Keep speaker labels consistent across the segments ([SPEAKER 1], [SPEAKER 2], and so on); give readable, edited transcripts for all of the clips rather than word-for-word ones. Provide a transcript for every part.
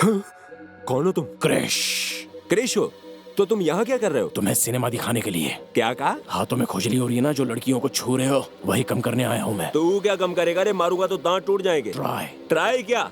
[SPEAKER 1] कौन हो तुम?
[SPEAKER 2] क्रिश।
[SPEAKER 1] क्रिश हो? तो तुम यहाँ क्या कर रहे हो?
[SPEAKER 2] तुम्हें सिनेमा दिखाने के लिए।
[SPEAKER 1] क्या कहा?
[SPEAKER 2] हाथों में खुजली हो रही है ना, जो लड़कियों को छू रहे हो, वही कम करने आया हूँ मैं।
[SPEAKER 1] तू क्या कम करेगा रे? मारूंगा तो दांत टूट जाएंगे। ट्राई क्या?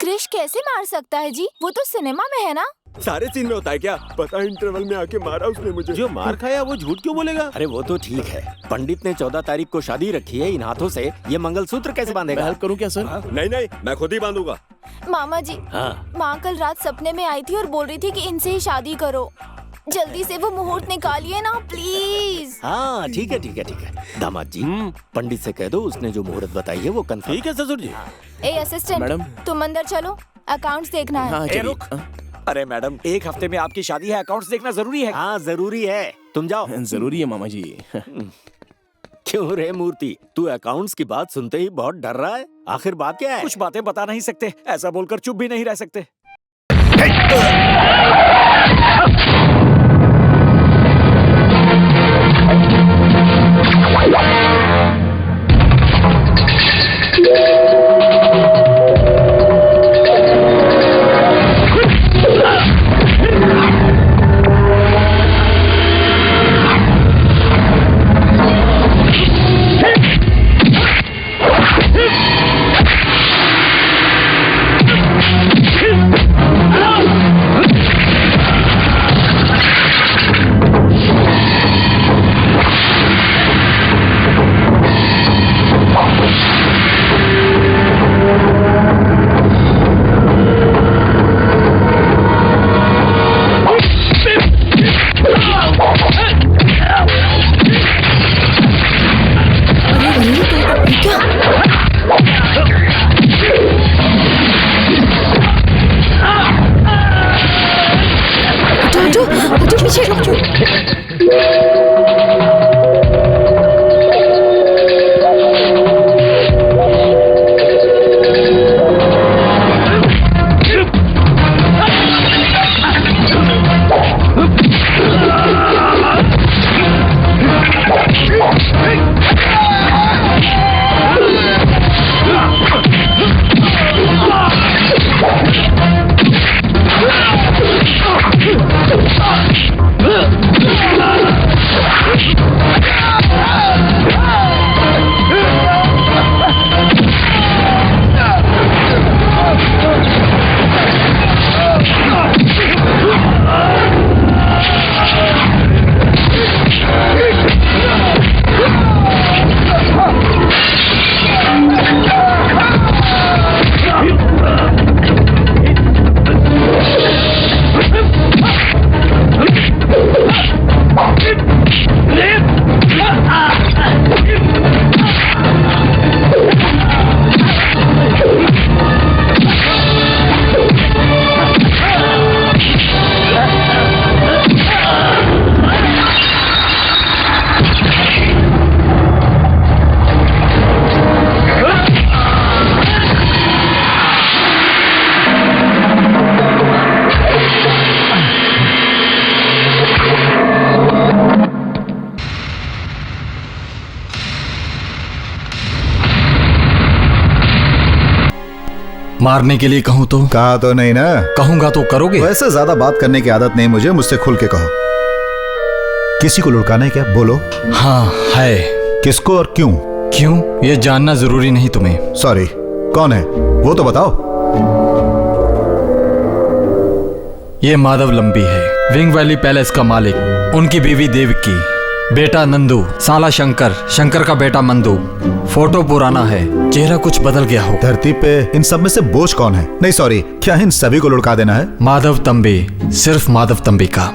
[SPEAKER 3] क्रिश कैसे मार सकता है जी? वो तो सिनेमा में है ना।
[SPEAKER 1] सारे सीन में होता है क्या? पता है इंटरवल में आके मारा उसने मुझे।
[SPEAKER 4] जो मार खाया वो झूठ क्यों बोलेगा?
[SPEAKER 5] अरे वो तो ठीक है, पंडित ने 14 तारीख को शादी रखी है, इन हाथों से ये मंगलसूत्र कैसे बांधेगा?
[SPEAKER 2] मैं हेल्प करूं क्या सर?
[SPEAKER 1] नहीं नहीं, मैं खुद ही बांधूंगा।
[SPEAKER 3] मामा जी, माँ कल रात सपने में आई थी और बोल रही थी कि इनसे ही शादी करो। जल्दी से वो मुहूर्त निकालिए ना प्लीज।
[SPEAKER 5] हाँ ठीक है ठीक है ठीक है। दामाद जी, पंडित से कह दो उसने जो मुहूर्त बताई है वो कंफर्म।
[SPEAKER 4] ठीक है ससुर जी।
[SPEAKER 3] ए असिस्टेंट,
[SPEAKER 2] मैडम।
[SPEAKER 3] तुम अंदर चलो, अकाउंट्स देखना है।
[SPEAKER 2] हाँ,
[SPEAKER 6] रुक। अरे मैडम, एक हफ्ते में आपकी शादी है, अकाउंट्स देखना जरूरी है।
[SPEAKER 5] हाँ जरूरी है, तुम जाओ।
[SPEAKER 2] जरूरी है मामा जी।
[SPEAKER 5] क्यों रे मूर्ति, तू अकाउंट्स की बात सुनते ही बहुत डर रहा है? आखिर बात क्या है?
[SPEAKER 6] कुछ बातें बता नहीं सकते, ऐसा बोलकर चुप भी नहीं रह सकते।
[SPEAKER 7] मारने के लिए कहूँ तो?
[SPEAKER 8] कहा तो नहीं ना।
[SPEAKER 7] कहूंगा तो करोगे?
[SPEAKER 8] वैसे ज्यादा बात करने की आदत नहीं मुझे, मुझसे खुल के कहो। किसी को लुढ़काना है क्या? बोलो।
[SPEAKER 7] हाँ है।
[SPEAKER 8] किसको और क्यों?
[SPEAKER 7] क्यों ये जानना जरूरी नहीं तुम्हें।
[SPEAKER 8] सॉरी, कौन है वो तो बताओ।
[SPEAKER 7] ये माधव लंबी है, विंग वैली पैलेस का मालिक। उनकी बीवी देवकी, बेटा नंदू, साला शंकर, शंकर का बेटा मंदू। फोटो पुराना है, चेहरा कुछ बदल गया हो।
[SPEAKER 8] धरती पे इन सब में से बोझ कौन है? नहीं सॉरी, क्या इन सभी को लुढ़का देना है?
[SPEAKER 7] माधव तंबी, सिर्फ माधव तंबी का।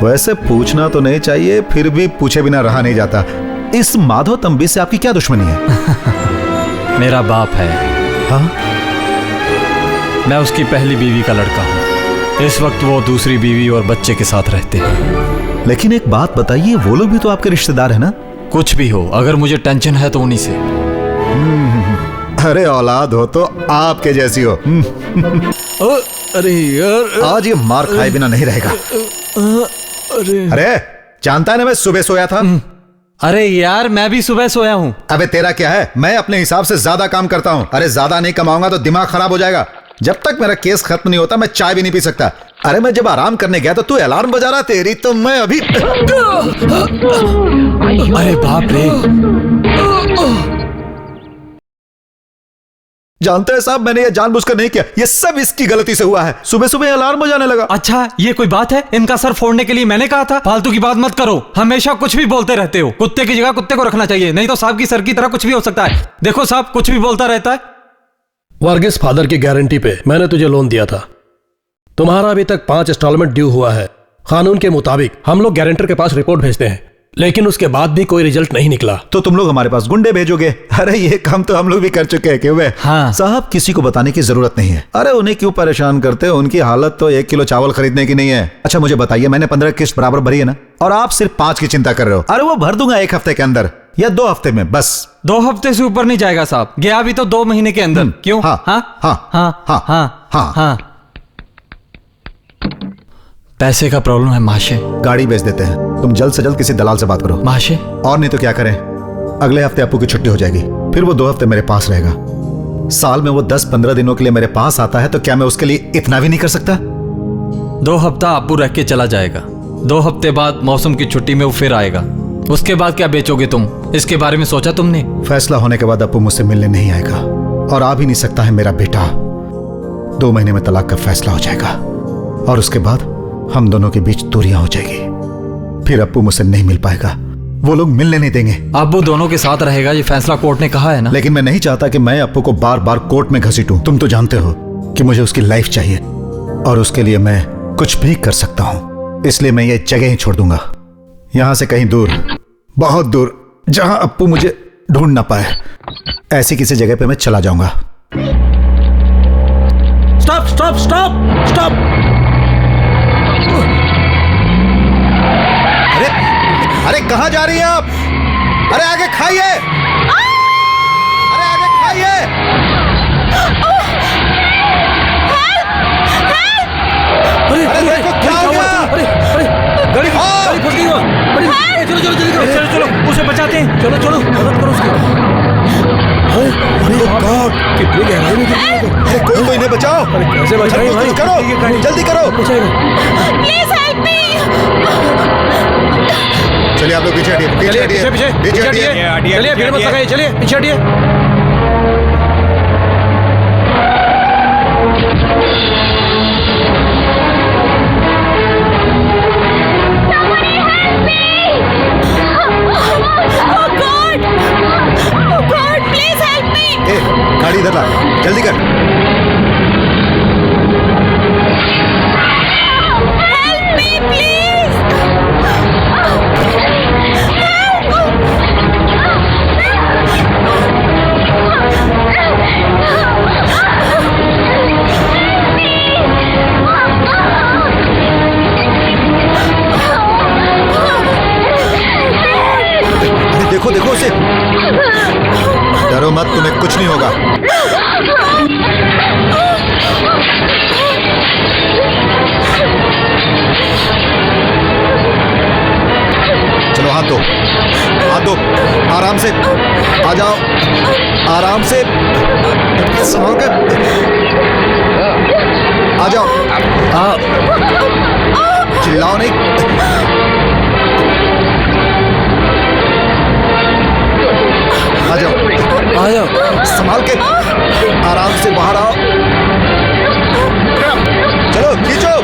[SPEAKER 8] वैसे पूछना तो नहीं चाहिए, फिर भी पूछे बिना रहा नहीं जाता। इस माधव तंबी से आपकी क्या दुश्मनी है?
[SPEAKER 7] मेरा बाप है।
[SPEAKER 8] हाँ?
[SPEAKER 7] मैं उसकी पहली बीवी का लड़का हूँ। इस वक्त वो दूसरी बीवी और बच्चे के साथ रहते हैं।
[SPEAKER 8] लेकिन एक बात बताइए, वो लोग भी तो आपके रिश्तेदार है ना?
[SPEAKER 7] कुछ भी हो, अगर मुझे टेंशन है तो उन्हीं से।
[SPEAKER 8] अरे औलाद हो तो आपके जैसी हो।
[SPEAKER 2] अरे यार,
[SPEAKER 8] आज ये मार खाए बिना नहीं रहेगा। अरे जानता है ना, मैं सुबह सोया था।
[SPEAKER 7] अरे यार, मैं भी सुबह सोया हूँ।
[SPEAKER 8] अबे तेरा क्या है, मैं अपने हिसाब से ज्यादा काम करता हूँ। अरे ज्यादा नहीं कमाऊंगा तो दिमाग खराब हो जाएगा। जब तक मेरा केस खत्म नहीं होता मैं चाय भी नहीं पी सकता। अरे मैं जब आराम करने गया तो तू अलार्म बजा रहा, तेरी तो मैं अभी।
[SPEAKER 7] अरे बाप रे।
[SPEAKER 8] जानते हैं साहब, मैंने ये जानबूझकर नहीं किया, ये सब इसकी गलती से हुआ है। सुबह सुबह अलार्म बजाने लगा।
[SPEAKER 7] अच्छा, ये कोई बात है? इनका सर फोड़ने के लिए मैंने कहा था। फालतू की बात मत करो, हमेशा कुछ भी बोलते रहते हो। कुत्ते की जगह कुत्ते को रखना चाहिए, नहीं तो साहब की सर की तरह कुछ भी हो सकता है। देखो साहब, कुछ भी बोलता रहता है।
[SPEAKER 9] वर्गीस फादर की गारंटी पे मैंने तुझे लोन दिया था। तुम्हारा अभी तक 5 इंस्टॉलमेंट ड्यू हुआ है। कानून के मुताबिक हम लोग गारंटर के पास रिपोर्ट भेजते हैं, लेकिन उसके बाद भी कोई रिजल्ट नहीं निकला।
[SPEAKER 8] तो तुम लोग हमारे पास गुंडे भेजोगे? अरे ये काम तो हम लोग भी कर चुके हैं। क्यों?
[SPEAKER 7] हाँ
[SPEAKER 8] साहब, किसी को बताने की जरूरत नहीं है। अरे उन्हें क्यों परेशान करते हो? उनकी हालत तो 1 किलो चावल खरीदने की नहीं है। अच्छा मुझे बताइए, मैंने 15 किस्त बराबर भरी है ना, और आप सिर्फ 5 की चिंता कर रहे हो। अरे वो भर दूंगा 1 हफ्ते के अंदर या 2 हफ्ते में, बस।
[SPEAKER 7] 2 हफ्ते से ऊपर नहीं जाएगा साहब, गया भी तो 2 महीने के अंदर। क्यों?
[SPEAKER 8] हाँ
[SPEAKER 7] हाँ
[SPEAKER 8] हाँ
[SPEAKER 7] हाँ
[SPEAKER 8] हाँ
[SPEAKER 7] हाँ
[SPEAKER 8] हाँ
[SPEAKER 7] हाँ। पैसे का प्रॉब्लम है माशे।
[SPEAKER 8] गाड़ी बेच देते हैं, तुम जल्द से जल्द किसी दलाल से बात करो।
[SPEAKER 7] माशे?
[SPEAKER 8] और नहीं तो क्या करें, अगले हफ्ते अप्पू की छुट्टी हो जाएगी, फिर वो 2 हफ्ते मेरे पास रहेगा। साल में वो 10-15 दिनों के लिए मेरे पास आता है, तो क्या मैं उसके लिए इतना भी नहीं कर सकता?
[SPEAKER 7] 2 हफ्ता अप्पू रह के चला जाएगा। 2 हफ्ते बाद मौसम की छुट्टी में वो फिर आएगा। उसके बाद क्या बेचोगे तुम? इसके बारे में सोचा तुमने?
[SPEAKER 8] फैसला होने के बाद अप्पू मुझसे मिलने नहीं आएगा, और आ भी नहीं सकता है मेरा बेटा। 2 महीने में तलाक का फैसला हो जाएगा, और उसके बाद हम दोनों के बीच दूरियां हो जाएगी। फिर अप्पू मुझसे नहीं मिल पाएगा, वो लोग मिलने नहीं देंगे।
[SPEAKER 7] अप्पू दोनों के साथ रहेगा, ये फैसला कोर्ट ने कहा है ना।
[SPEAKER 8] लेकिन मैं नहीं चाहता कि मैं अप्पू को बार बार कोर्ट में घसीटूं। तुम तो जानते हो कि मुझे उसकी लाइफ चाहिए, और उसके लिए मैं कुछ भी कर सकता हूं। इसलिए मैं ये जगह ही छोड़ दूंगा, यहां से कहीं दूर, बहुत दूर, जहां अप्पू मुझे ढूंढ ना पाए। ऐसी किसी जगह पे मैं चला जाऊंगा।
[SPEAKER 2] Stop stop stop stop.
[SPEAKER 8] अरे कहां जा रही हैं आप? अरे आगे खाइए, अरे आगे खाइए। अरे देखो क्या हो गया?
[SPEAKER 2] अरे गाड़ी फंस गई। अरे चलो चलो जल्दी करो, चलो चलो उसे बचाते हैं। चलो चलो मदद करो उसकी। अरे गॉड, कितनी गहराई में गिर गई।
[SPEAKER 8] अरे कोई इन्हें बचाओ।
[SPEAKER 2] अरे कैसे बचाएं भाई?
[SPEAKER 8] करो, जल्दी करो।
[SPEAKER 3] Please help me.
[SPEAKER 8] चलिए आप लोग पीछे हटिए, पीछे हटिए, पीछे हटिए।
[SPEAKER 2] चलिए भीड़ मत लगाइए, चलिए पीछे हटिए।
[SPEAKER 8] गाड़ी इधर ला, जल्दी कर।
[SPEAKER 3] Help me please.
[SPEAKER 8] अरे देखो देखो उसे, डरो मत, तुम्हें कुछ नहीं होगा। चलो हाथ दो, हाथ दो, आराम से आ जाओ, आराम से संभल कर आ जाओ। चिल्लाओ नहीं। से बाहर आओ। चलो खींचो।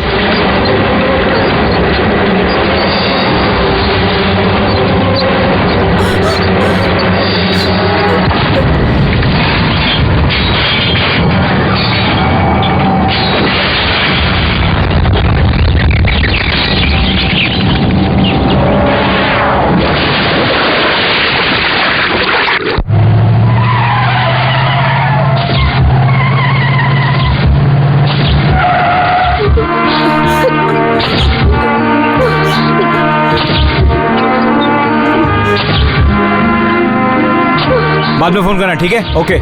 [SPEAKER 2] बाद में फोन करना, ठीक है? ओके।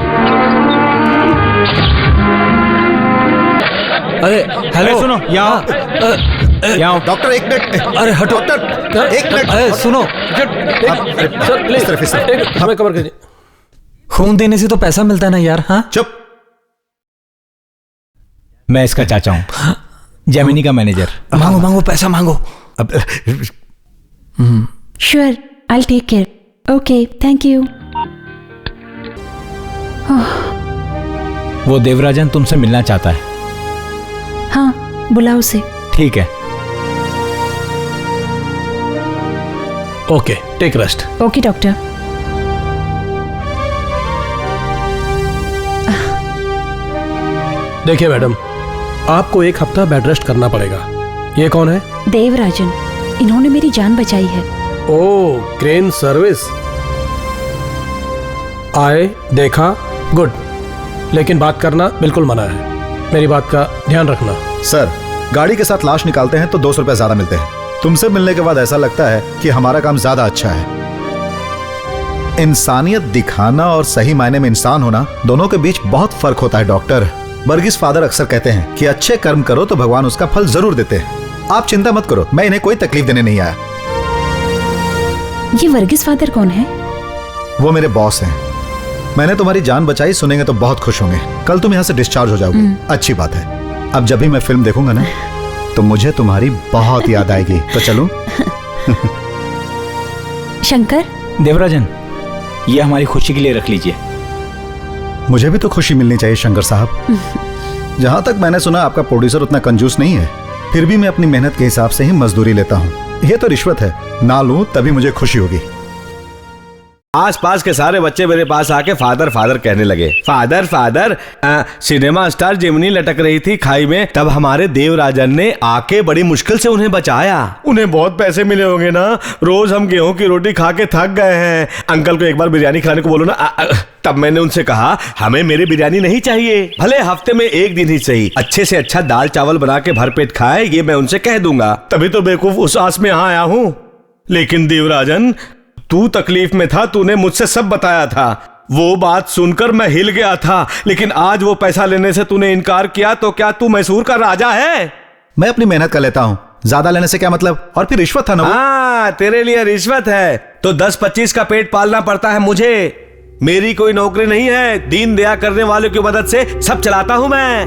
[SPEAKER 2] अरे हेलो, सुनो यहाँ
[SPEAKER 8] डॉक्टर एक मिनट।
[SPEAKER 2] अरे हटो
[SPEAKER 8] डॉक्टर एक मिनट।
[SPEAKER 2] अरे सुनो
[SPEAKER 9] सर प्लीज हमें कवर कीजिए।
[SPEAKER 7] खून देने से तो पैसा मिलता है ना यार। हाँ
[SPEAKER 8] चुप।
[SPEAKER 2] मैं इसका चाचा हूँ, जेमिनी का मैनेजर।
[SPEAKER 7] मांगो मांगो पैसा मांगो।
[SPEAKER 10] Sure, I take care. Okay, thank you.
[SPEAKER 2] वो देवराजन तुमसे मिलना चाहता है।
[SPEAKER 10] हाँ, बुलाओ उसे।
[SPEAKER 2] ठीक है।
[SPEAKER 9] Okay, take rest.
[SPEAKER 10] Okay doctor.
[SPEAKER 9] देखिए मैडम, आपको एक हफ्ता बेड रेस्ट करना पड़ेगा। ये कौन है?
[SPEAKER 10] देवराजन, इन्होंने मेरी जान बचाई है।
[SPEAKER 9] ओह, क्रेन सर्विस। आए, देखा, गुड। लेकिन बात करना बिल्कुल मना है। मेरी बात का ध्यान रखना।
[SPEAKER 8] सर, गाड़ी के साथ लाश निकालते हैं तो 200 रुपए ज्यादा मिलते हैं। तुमसे मिलने के बाद ऐसा लगता है कि हमारा काम ज्यादा अच्छा है। इंसानियत दिखाना और सही मायने में इंसान होना, दोनों के बीच बहुत फर्क होता है डॉक्टर। वर्गीस फादर अक्सर कहते हैं कि अच्छे कर्म करो तो भगवान उसका फल जरूर देते हैं। आप चिंता मत करो, मैं इन्हें कोई तकलीफ देने नहीं आया।
[SPEAKER 10] ये वर्गीस फादर कौन है?
[SPEAKER 8] वो मेरे बॉस हैं। मैंने तुम्हारी जान बचाई, सुनेंगे तो बहुत खुश होंगे। कल तुम यहाँ से डिस्चार्ज हो जाओगी। अच्छी बात है। अब जब भी मैं फिल्म देखूंगा ना, तो मुझे तुम्हारी बहुत याद आएगी। तो चलूं?
[SPEAKER 10] शंकर।
[SPEAKER 2] देवराजन, ये हमारी खुशी के लिए रख लीजिए।
[SPEAKER 8] मुझे भी तो खुशी मिलनी चाहिए शंकर साहब। जहां तक मैंने सुना, आपका प्रोड्यूसर उतना कंजूस नहीं है। फिर भी मैं अपनी मेहनत के हिसाब से ही मजदूरी लेता हूँ। ये तो रिश्वत है, ना लूं तभी मुझे खुशी होगी।
[SPEAKER 4] आसपास के सारे बच्चे मेरे पास आके फादर फादर कहने लगे। Father father. Cinema star Gemini लटक रही थी खाई में, तब हमारे देवराजन ने आके बड़ी मुश्किल से उन्हें बचाया। उन्हें बहुत पैसे मिले होंगे ना, रोज हम गेहूं की रोटी खा के थक गए हैं। अंकल को एक बार बिरयानी खाने को बोलो ना। तब मैंने उनसे कहा, हमें मेरी बिरयानी नहीं चाहिए, भले हफ्ते में एक दिन ही सही, अच्छे से अच्छा दाल चावल बना के भरपेट खाए, ये मैं उनसे कह दूंगा। तभी तो बेवकूफ उस आस में यहाँ आया हूँ। लेकिन देवराजन, तू तकलीफ में था, तूने मुझसे सब बताया था। वो बात सुनकर मैं हिल गया था, लेकिन आज वो पैसा लेने से तूने इनकार किया, तो क्या तू मैसूर का राजा है?
[SPEAKER 8] मैं अपनी मेहनत कर लेता हूँ, ज्यादा लेने से क्या मतलब? और फिर रिश्वत था ना।
[SPEAKER 4] हाँ, तेरे लिए रिश्वत है तो 10-25 का पेट पालना पड़ता है मुझे। मेरी कोई नौकरी नहीं है, दीन दया करने वालों की मदद से सब चलाता हूँ मैं।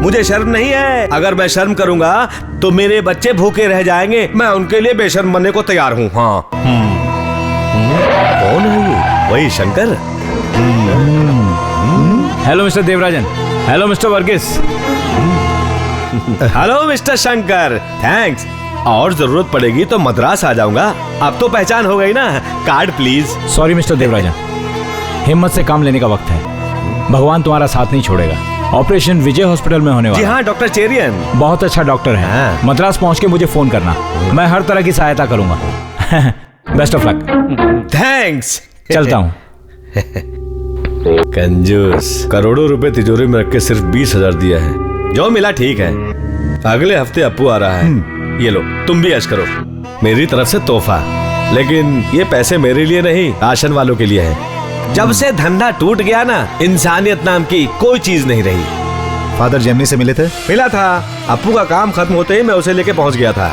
[SPEAKER 4] मुझे शर्म नहीं है। अगर मैं शर्म करूंगा तो मेरे बच्चे भूखे रह जाएंगे। मैं उनके लिए बेशर्म बनने को तैयार हूँ। हाँ। कौन है ये? वही Shankar.
[SPEAKER 2] Hello mister Devarajan. Hello mister Varghese.
[SPEAKER 4] Hello mister Shankar, thanks. और जरूरत पड़ेगी तो मद्रास आ जाऊंगा। अब तो पहचान हो गई ना। Card please.
[SPEAKER 2] Sorry mister Devarajan, हिम्मत से काम लेने का वक्त है। भगवान तुम्हारा साथ नहीं छोड़ेगा। ऑपरेशन विजय हॉस्पिटल में होने वाला।
[SPEAKER 4] जी हाँ, डॉक्टर चेरियन
[SPEAKER 2] बहुत अच्छा डॉक्टर है।
[SPEAKER 4] हाँ।
[SPEAKER 2] मद्रास पहुंच के मुझे फोन करना, मैं हर तरह की सहायता करूंगा। Best of luck.
[SPEAKER 4] थैंक्स।
[SPEAKER 2] चलता हूँ।
[SPEAKER 4] कंजूस, करोड़ों रुपए तिजोरी में रख के सिर्फ 20,000 दिया है। जो मिला ठीक है। अगले हफ्ते अप्पू आ रहा है। ये लो, तुम भी ऐश करो, मेरी तरफ से तोहफा। लेकिन ये पैसे मेरे लिए नहीं, राशन वालों के लिए है। जब से धंधा टूट गया ना, इंसानियत नाम की कोई चीज नहीं रही।
[SPEAKER 8] फादर जेमिनी से मिले थे?
[SPEAKER 4] मिला था। अप्पू का काम खत्म होते ही मैं उसे लेके पहुंच गया था।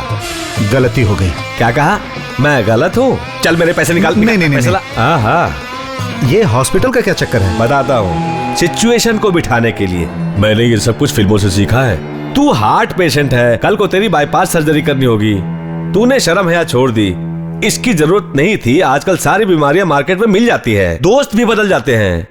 [SPEAKER 8] गलती हो गई।
[SPEAKER 4] क्या कहा? मैं गलत हूँ? चल मेरे पैसे निकाल।
[SPEAKER 8] नहीं।
[SPEAKER 4] हाँ,
[SPEAKER 8] ये हॉस्पिटल का क्या चक्कर है?
[SPEAKER 4] बताता हूँ। सिचुएशन को बिठाने के लिए। मैंने ये सब कुछ फिल्मों से सीखा है। तू हार्ट पेशेंट है, कल को तेरी बाईपास सर्जरी करनी होगी। तूने शर्म हया छोड़ दी। इसकी जरूरत नहीं थी। आजकल सारी बीमारियां मार्केट में मिल जाती है, दोस्त भी बदल जाते हैं।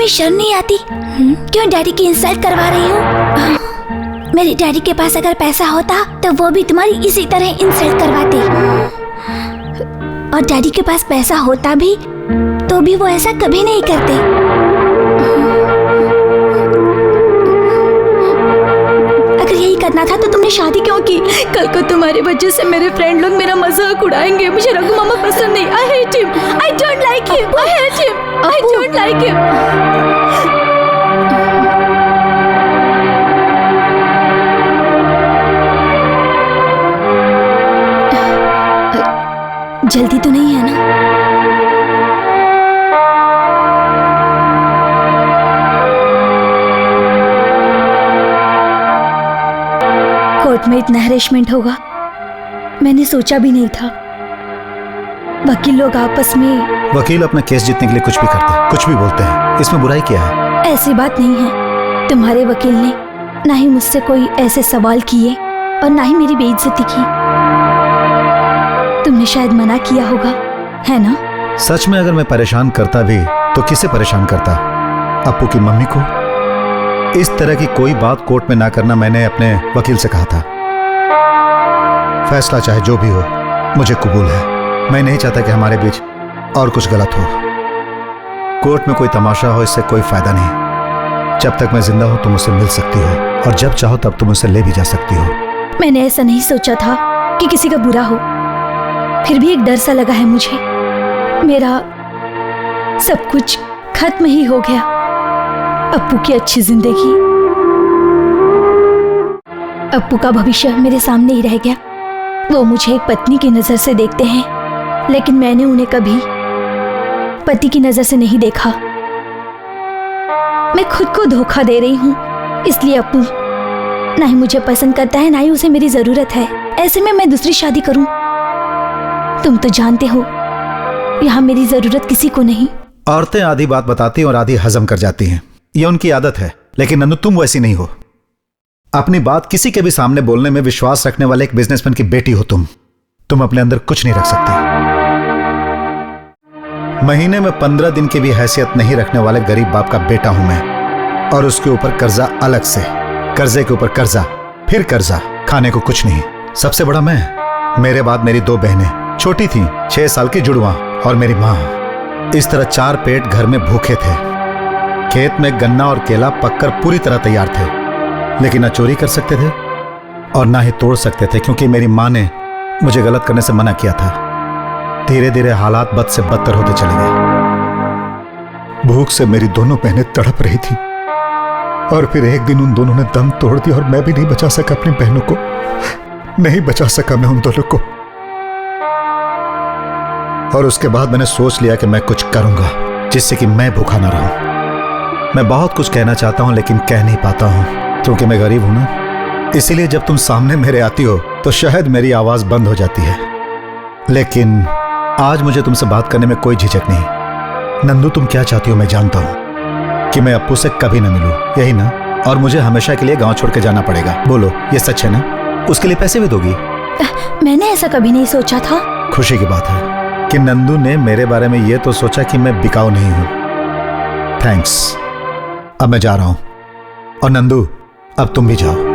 [SPEAKER 10] तुम्हें शर्म नहीं आती? क्यों डैडी की इंसल्ट करवा रही हो? मेरे डैडी के पास अगर पैसा होता तो वो भी तुम्हारी इसी तरह इंसल्ट करवाते। और डैडी के पास पैसा होता भी तो भी वो ऐसा कभी नहीं करते। अगर यही करना था तो तुमने शादी क्यों की? कल को तुम्हारी वजह से मेरे फ्रेंड लोग मेरा मजाक उड़ाएंगे। मुझे रघु मामा पसंद नहीं। I hate him. I don't like him. I hate him. I don't like him. जल्दी तो नहीं है ना? कोर्ट में इतना हैरेसमेंट होगा मैंने सोचा भी नहीं था। वकील लोग आपस में।
[SPEAKER 8] वकील अपना केस जीतने के लिए कुछ भी करते हैं, कुछ भी बोलते हैं। इसमें बुराई क्या है?
[SPEAKER 10] ऐसी बात नहीं है। तुम्हारे वकील ने ना ही मुझसे कोई ऐसे सवाल किए और ना ही मेरी बेइज्जती की। तुमने शायद मना किया होगा, है ना?
[SPEAKER 8] सच में अगर मैं परेशान करता भी तो किसे परेशान करता? अप्पू की मम्मी को? इस तरह की कोई बात कोर्ट में ना करना मैंने अपने वकील से कहा था। फैसला चाहे जो भी हो मुझे कबूल है। मैं नहीं चाहता कि हमारे बीच और कुछ गलत हो। कोर्ट में कोई तमाशा हो इससे कोई फायदा नहीं। जब तक मैं जिंदा हूं तुम मुझसे मिल सकती हो और जब चाहो तब तुम मुझसे ले भी जा सकती हो।
[SPEAKER 10] मैंने ऐसा नहीं सोचा था कि किसी का बुरा हो, फिर भी एक डर सा लगा है मुझे। मेरा सब कुछ खत्म ही हो गया। अप्पू की अच्छी जिंदगी, अप्पू का भविष्य मेरे सामने ही रह गया। वो मुझे एक पत्नी की नजर से देखते हैं, लेकिन मैंने उन्हें कभी पति की नजर से नहीं देखा। मैं खुद को धोखा दे रही हूँ। इसलिए अप्पू ना ही मुझे पसंद करता है, ना ही उसे मेरी जरूरत है। ऐसे में मैं दूसरी शादी करूं? तुम तो जानते हो यहाँ मेरी जरूरत किसी को नहीं।
[SPEAKER 8] औरतें आधी बात बताती और आधी हजम कर जाती हैं, ये उनकी आदत है। लेकिन नन्नू तुम वैसी नहीं हो। अपनी बात किसी के भी सामने बोलने में विश्वास रखने वाले एक बिजनेसमैन की बेटी हो तुम अपने अंदर कुछ नहीं रख सकती। महीने में 15 दिन की भी हैसियत नहीं रखने वाले गरीब बाप का बेटा हूं मैं, और उसके ऊपर कर्जा अलग से, कर्जे के ऊपर कर्जा, फिर कर्जा, खाने को कुछ नहीं। सबसे बड़ा मैं, मेरे बाद मेरी 2 बहनें छोटी थीं, 6 साल की जुड़वा, और मेरी माँ। इस तरह 4 पेट घर में भूखे थे। खेत में गन्ना और केला पककर पूरी तरह तैयार थे, लेकिन ना चोरी कर सकते थे और ना ही तोड़ सकते थे, क्योंकि मेरी माँ ने मुझे गलत करने से मना किया था। धीरे धीरे हालात बद से बदतर होते चले गए। भूख से मेरी दोनों बहनें तड़प रही थी, और फिर एक दिन उन दोनों ने दम तोड़ दिया और मैं भी नहीं बचा सका अपनी बहनों को। नहीं बचा सका मैं उन दोनों को। और उसके बाद मैंने सोच लिया कि मैं कुछ करूंगा जिससे कि मैं भूखा ना रहूं। मैं बहुत कुछ कहना चाहता हूं लेकिन कह नहीं पाता हूं, क्योंकि मैं गरीब हूं ना। इसीलिए जब तुम सामने मेरे आती हो तो शायद मेरी आवाज बंद हो जाती है। लेकिन आज मुझे तुमसे बात करने में कोई झिझक नहीं। नंदू तुम क्या चाहती हो मैं जानता हूं, कि मैं अप्पू से कभी ना मिलूं, यही ना? और मुझे हमेशा के लिए गांव छोड़ के जाना पड़ेगा। बोलो ये सच है ना? उसके लिए पैसे भी दोगी?
[SPEAKER 10] मैंने ऐसा कभी नहीं सोचा था।
[SPEAKER 8] खुशी की बात है कि नंदू ने मेरे बारे में ये तो सोचा कि मैं बिकाऊ नहीं हूं। थैंक्स। अब मैं जा रहा हूं। और नंदू अब तुम भी जाओ।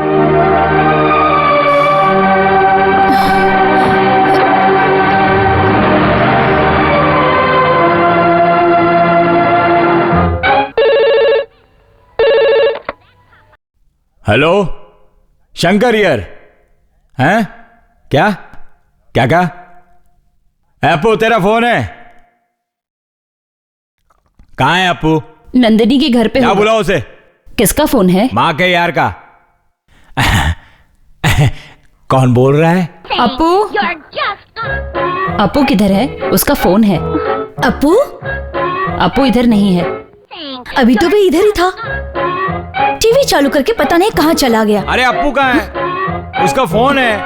[SPEAKER 2] Hello, Shankar here. हैं? क्या क्या क्या? अप्पू तेरा फोन है? कहाँ है अप्पू?
[SPEAKER 11] नंदिनी के घर पे।
[SPEAKER 2] क्या बुलाओ उसे?
[SPEAKER 11] किसका फोन है?
[SPEAKER 2] माँ के यार का। कौन बोल रहा है?
[SPEAKER 11] अप्पू। अप्पू किधर है? उसका फोन है।
[SPEAKER 10] अप्पू?
[SPEAKER 11] अप्पू इधर नहीं है।
[SPEAKER 10] अभी तो भी इधर ही था। टीवी चालू करके पता नहीं कहाँ चला गया।
[SPEAKER 2] अरे अप्पू कहाँ है? उसका फोन है।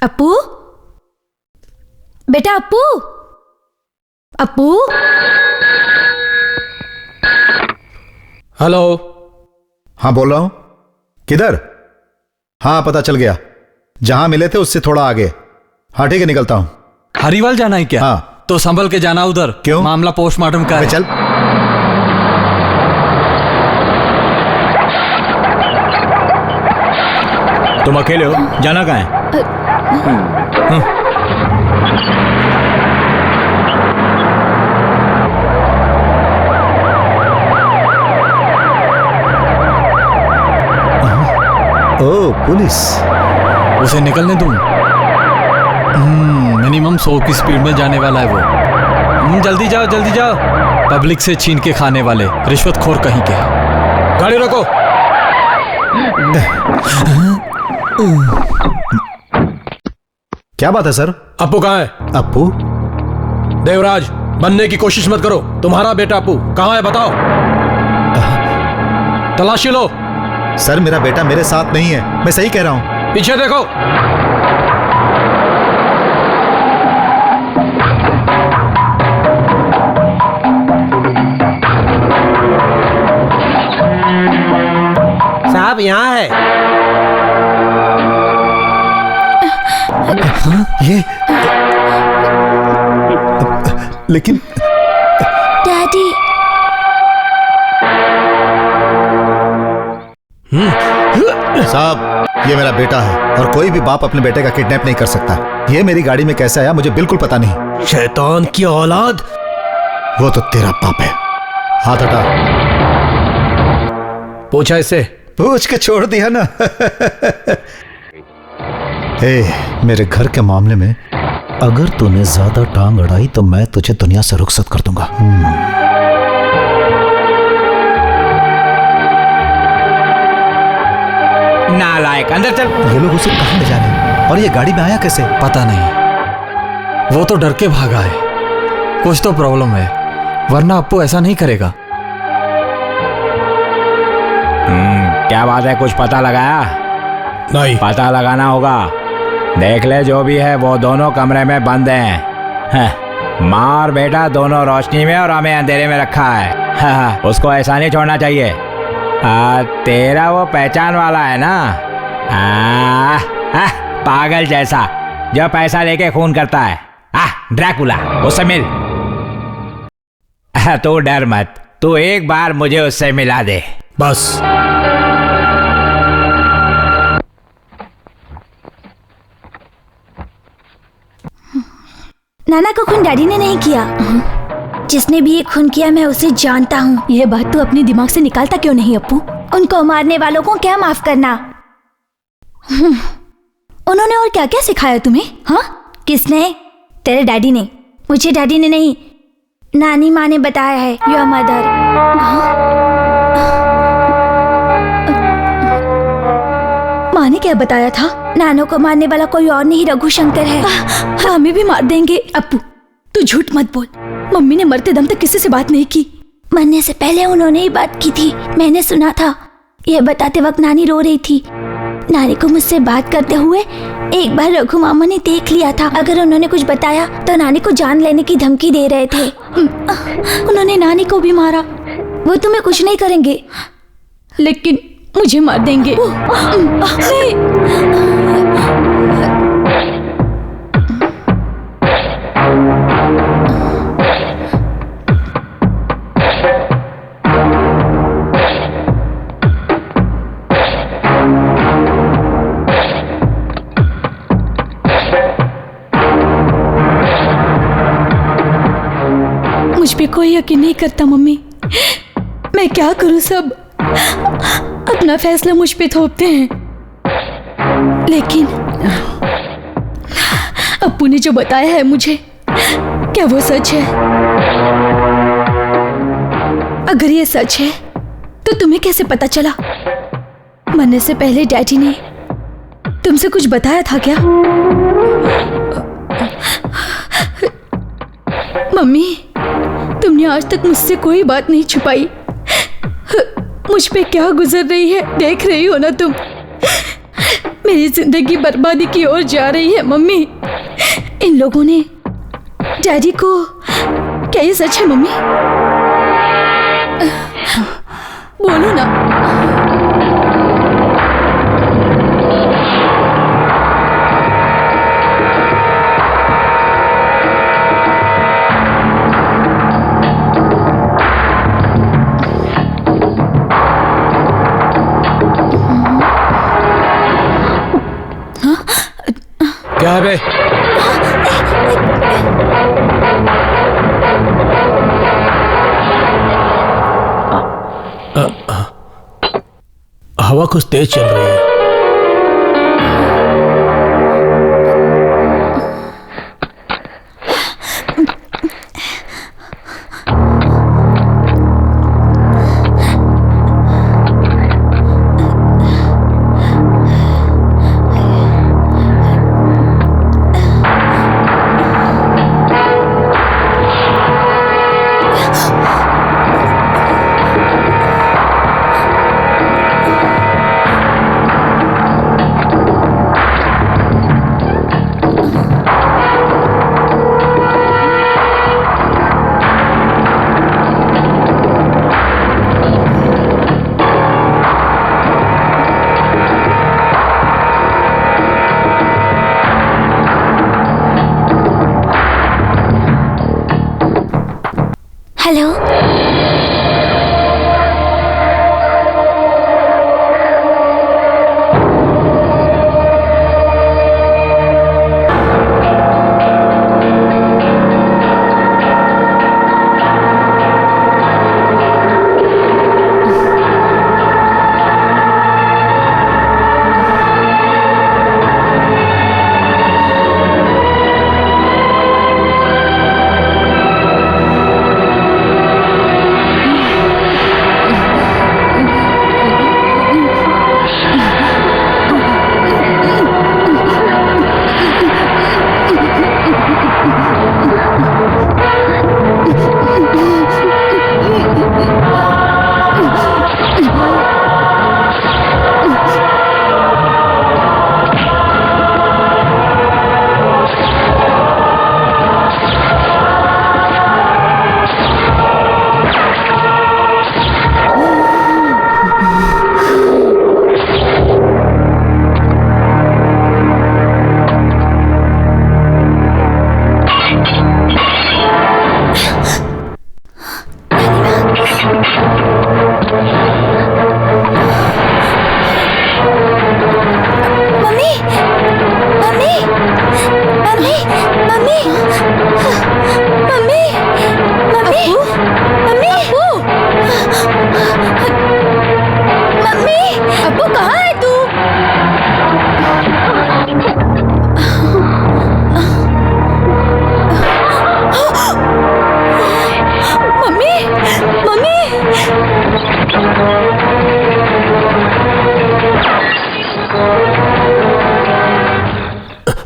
[SPEAKER 10] अप्पू? बेटा अप्पू? अप्पू?
[SPEAKER 8] हेलो। हाँ बोल रहा हूं। किधर? हाँ पता चल गया। जहां मिले थे उससे थोड़ा आगे। हाँ ठीक है निकलता हूं।
[SPEAKER 7] हरिवाल जाना है क्या?
[SPEAKER 8] हाँ
[SPEAKER 7] तो संभल के जाना उधर।
[SPEAKER 8] क्यों?
[SPEAKER 7] मामला पोस्टमार्टम का है।
[SPEAKER 8] चल।
[SPEAKER 2] तुम अकेले हो, जाना कहाँ है?
[SPEAKER 8] ओ पुलिस।
[SPEAKER 7] उसे निकलने दूं? मिनिमम 100 की स्पीड में जाने वाला है वो। जल्दी जाओ, जल्दी जाओ। पब्लिक से छीन के खाने वाले रिश्वतखोर कहीं के।
[SPEAKER 9] गाड़ी रोको।
[SPEAKER 8] क्या बात है सर?
[SPEAKER 9] अप्पू कहाँ है?
[SPEAKER 8] अप्पू?
[SPEAKER 9] देवराज, बनने की कोशिश मत करो। तुम्हारा बेटा अप्पू कहाँ है बताओ। तलाशी लो।
[SPEAKER 8] सर मेरा बेटा मेरे साथ नहीं है, मैं सही कह रहा हूं।
[SPEAKER 9] पीछे देखो।
[SPEAKER 2] साहब यहाँ है।
[SPEAKER 8] ये लेकिन
[SPEAKER 10] डैडी।
[SPEAKER 8] साहब ये मेरा बेटा है और कोई भी बाप अपने बेटे का किडनैप नहीं कर सकता। ये मेरी गाड़ी में कैसे आया मुझे बिल्कुल पता नहीं।
[SPEAKER 9] शैतान की औलाद।
[SPEAKER 8] वो तो तेरा बाप है। हाथ हटा।
[SPEAKER 9] पूछा इससे?
[SPEAKER 8] पूछ के छोड़ दिया ना। मेरे घर के मामले में अगर तूने ज्यादा टांग अड़ाई तो मैं तुझे दुनिया से रुखसत कर दूंगा।
[SPEAKER 2] नालायक, अंदर चल।
[SPEAKER 8] ये लोग उसे कहाँ ले जा रहे हैं और ये गाड़ी में आया कैसे?
[SPEAKER 7] पता नहीं, वो तो डर के भागा है। कुछ तो प्रॉब्लम है, वरना अप्पू ऐसा नहीं करेगा।
[SPEAKER 2] क्या बात है, कुछ पता लगाया?
[SPEAKER 9] नहीं।
[SPEAKER 2] पता लगाना होगा। देख ले, जो भी है वो दोनों कमरे में बंद हैं। माँ और बेटा दोनों रोशनी में और हमें अंधेरे में रखा है। उसको ऐसा नहीं छोड़ना चाहिए। तेरा वो पहचान वाला है ना, पागल जैसा जो पैसा लेके खून करता है, ड्रैकुला, उससे मिल। तू डर मत, तू एक बार मुझे उससे मिला दे
[SPEAKER 9] बस।
[SPEAKER 10] नाना को खून डैडी ने नहीं किया। जिसने भी ये खून किया मैं उसे जानता हूँ। यह बात तू अपने दिमाग से निकालता क्यों नहीं अप्पू? उनको मारने वालों को क्या माफ करना। उन्होंने और क्या क्या सिखाया तुम्हें? हाँ, किसने? तेरे डैडी ने। मुझे डैडी ने नहीं, नानी माँ ने बताया है। Your mother. माँ ने क्या बताया था? नानो को मारने वाला कोई और नहीं रघुशंकर है। हमें भी मार देंगे। अप्पू तू झूठ मत बोल। मम्मी ने मरते दम तक किसी से बात नहीं की। मरने से पहले उन्होंने ही बात की थी, मैंने सुना था। यह बताते वक्त नानी रो रही थी। नानी को मुझसे बात करते हुए एक बार रघु मामा ने देख लिया था। अगर उन्होंने कुछ बताया तो नानी को जान लेने की धमकी दे रहे थे। उन्होंने नानी को भी मारा। वो तुम्हें कुछ नहीं करेंगे, लेकिन मुझे मार देंगे। मुझ पे कोई यकीन नहीं करता मम्मी। मैं क्या करूं? सब अपना फैसला मुझ पे थोपते हैं। लेकिन अप्पू ने जो बताया है मुझे, क्या वो सच है? अगर ये सच है तो तुम्हें कैसे पता चला? मरने से पहले डैडी ने तुमसे कुछ बताया था क्या? मम्मी, तुमने आज तक मुझसे कोई बात नहीं छुपाई। मुझ पे क्या गुजर रही है देख रही हो ना तुम। मेरी जिंदगी बर्बादी की ओर जा रही है मम्मी। इन लोगों ने डैडी को, क्या ये सच है मम्मी? बोलो ना।
[SPEAKER 9] क्या है बे? हवा कुछ तेज चल रही है।
[SPEAKER 10] हेलो।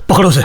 [SPEAKER 10] पकड़ो उसे।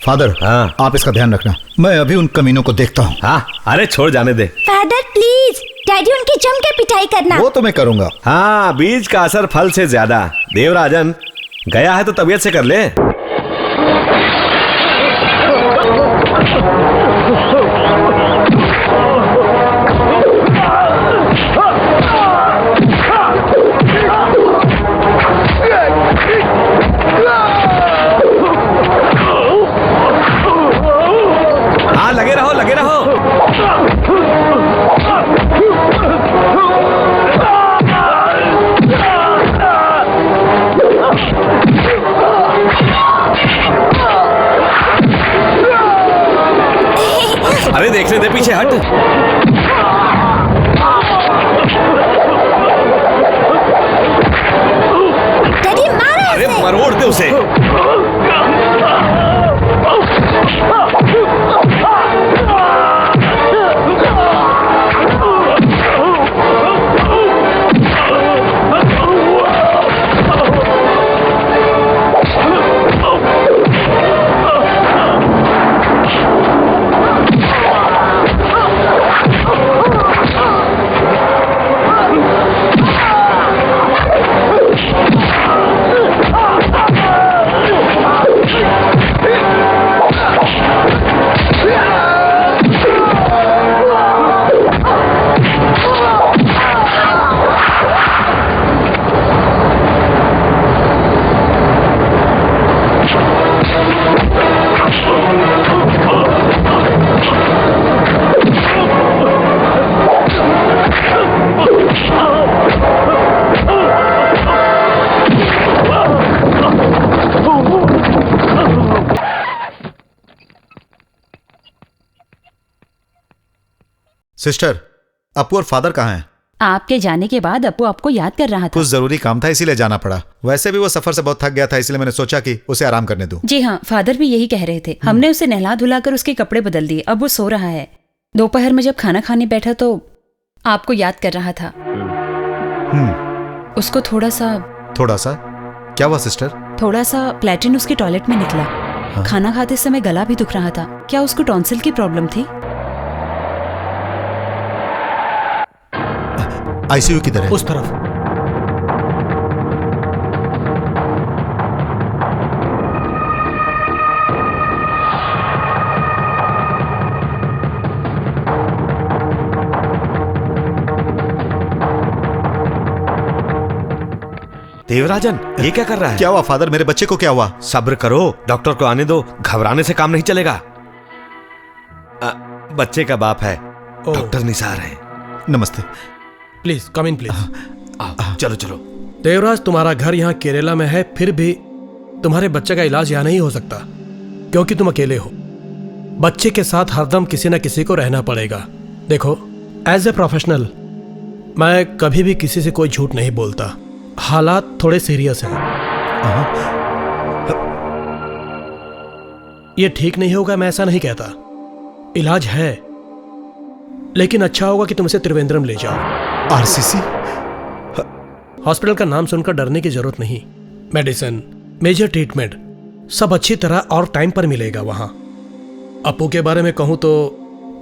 [SPEAKER 8] फादर,
[SPEAKER 4] हाँ
[SPEAKER 8] आप इसका ध्यान रखना, मैं अभी उन कमीनों को देखता हूँ।
[SPEAKER 4] हाँ, अरे छोड़ जाने दे।
[SPEAKER 10] फादर प्लीज, डैडी उनकी जम के पिटाई करना।
[SPEAKER 8] वो तो मैं करूंगा।
[SPEAKER 4] हाँ, बीज का असर फल से ज्यादा। देवराजन गया है तो तबीयत से कर ले। हाँ, लगे रहो, लगे रहो। अरे देखने दे, पीछे हट।
[SPEAKER 10] डैडी मारो
[SPEAKER 4] अरे मरोड़ दे उसे।
[SPEAKER 8] सिस्टर, अपू और फादर कहाँ हैं?
[SPEAKER 11] आपके जाने के बाद अपू आपको याद कर रहा था।
[SPEAKER 8] कुछ जरूरी काम था इसीलिए जाना पड़ा। वैसे भी वो सफर से बहुत थक गया था, इसलिए मैंने सोचा कि उसे आराम करने दूं।
[SPEAKER 11] जी हाँ, फादर भी यही कह रहे थे। हमने उसे नहला धुलाकर उसके कपड़े बदल दिए, अब वो सो रहा है। दोपहर में जब खाना खाने बैठा तो आपको याद कर रहा था। उसको थोड़ा सा
[SPEAKER 8] क्या हुआ सिस्टर?
[SPEAKER 11] थोड़ा सा प्लेटिन उसके टॉयलेट में निकला। खाना खाते समय गला भी दुख रहा था। क्या उसको टॉन्सिल की प्रॉब्लम थी?
[SPEAKER 8] आईसीयू किधर है?
[SPEAKER 9] उस तरफ।
[SPEAKER 4] देवराजन, ये क्या कर रहा है?
[SPEAKER 8] क्या हुआ फादर? मेरे बच्चे को क्या हुआ?
[SPEAKER 4] सब्र करो, डॉक्टर को आने दो। घबराने से काम नहीं चलेगा। बच्चे का बाप है, डॉक्टर निसार है।
[SPEAKER 8] नमस्ते।
[SPEAKER 9] Please come in please.
[SPEAKER 4] चलो चलो।
[SPEAKER 9] देवराज, तुम्हारा घर यहाँ केरला में है, फिर भी तुम्हारे बच्चे का इलाज यहाँ नहीं हो सकता क्योंकि तुम अकेले हो। बच्चे के साथ हरदम किसी न किसी को रहना पड़ेगा। देखो, एज ए प्रोफेशनल मैं कभी भी किसी से कोई झूठ नहीं बोलता। हालात थोड़े सीरियस हैं। ये ठीक नहीं होगा मैं ऐसा नहीं कहता, इलाज है, लेकिन अच्छा होगा कि तुम इसे त्रिवेंद्रम ले जाओ।
[SPEAKER 8] आरसीसी
[SPEAKER 9] हॉस्पिटल का नाम सुनकर डरने की जरूरत नहीं। मेडिसिन, मेजर ट्रीटमेंट सब अच्छी तरह और टाइम पर मिलेगा वहां। अपू के बारे में कहूं तो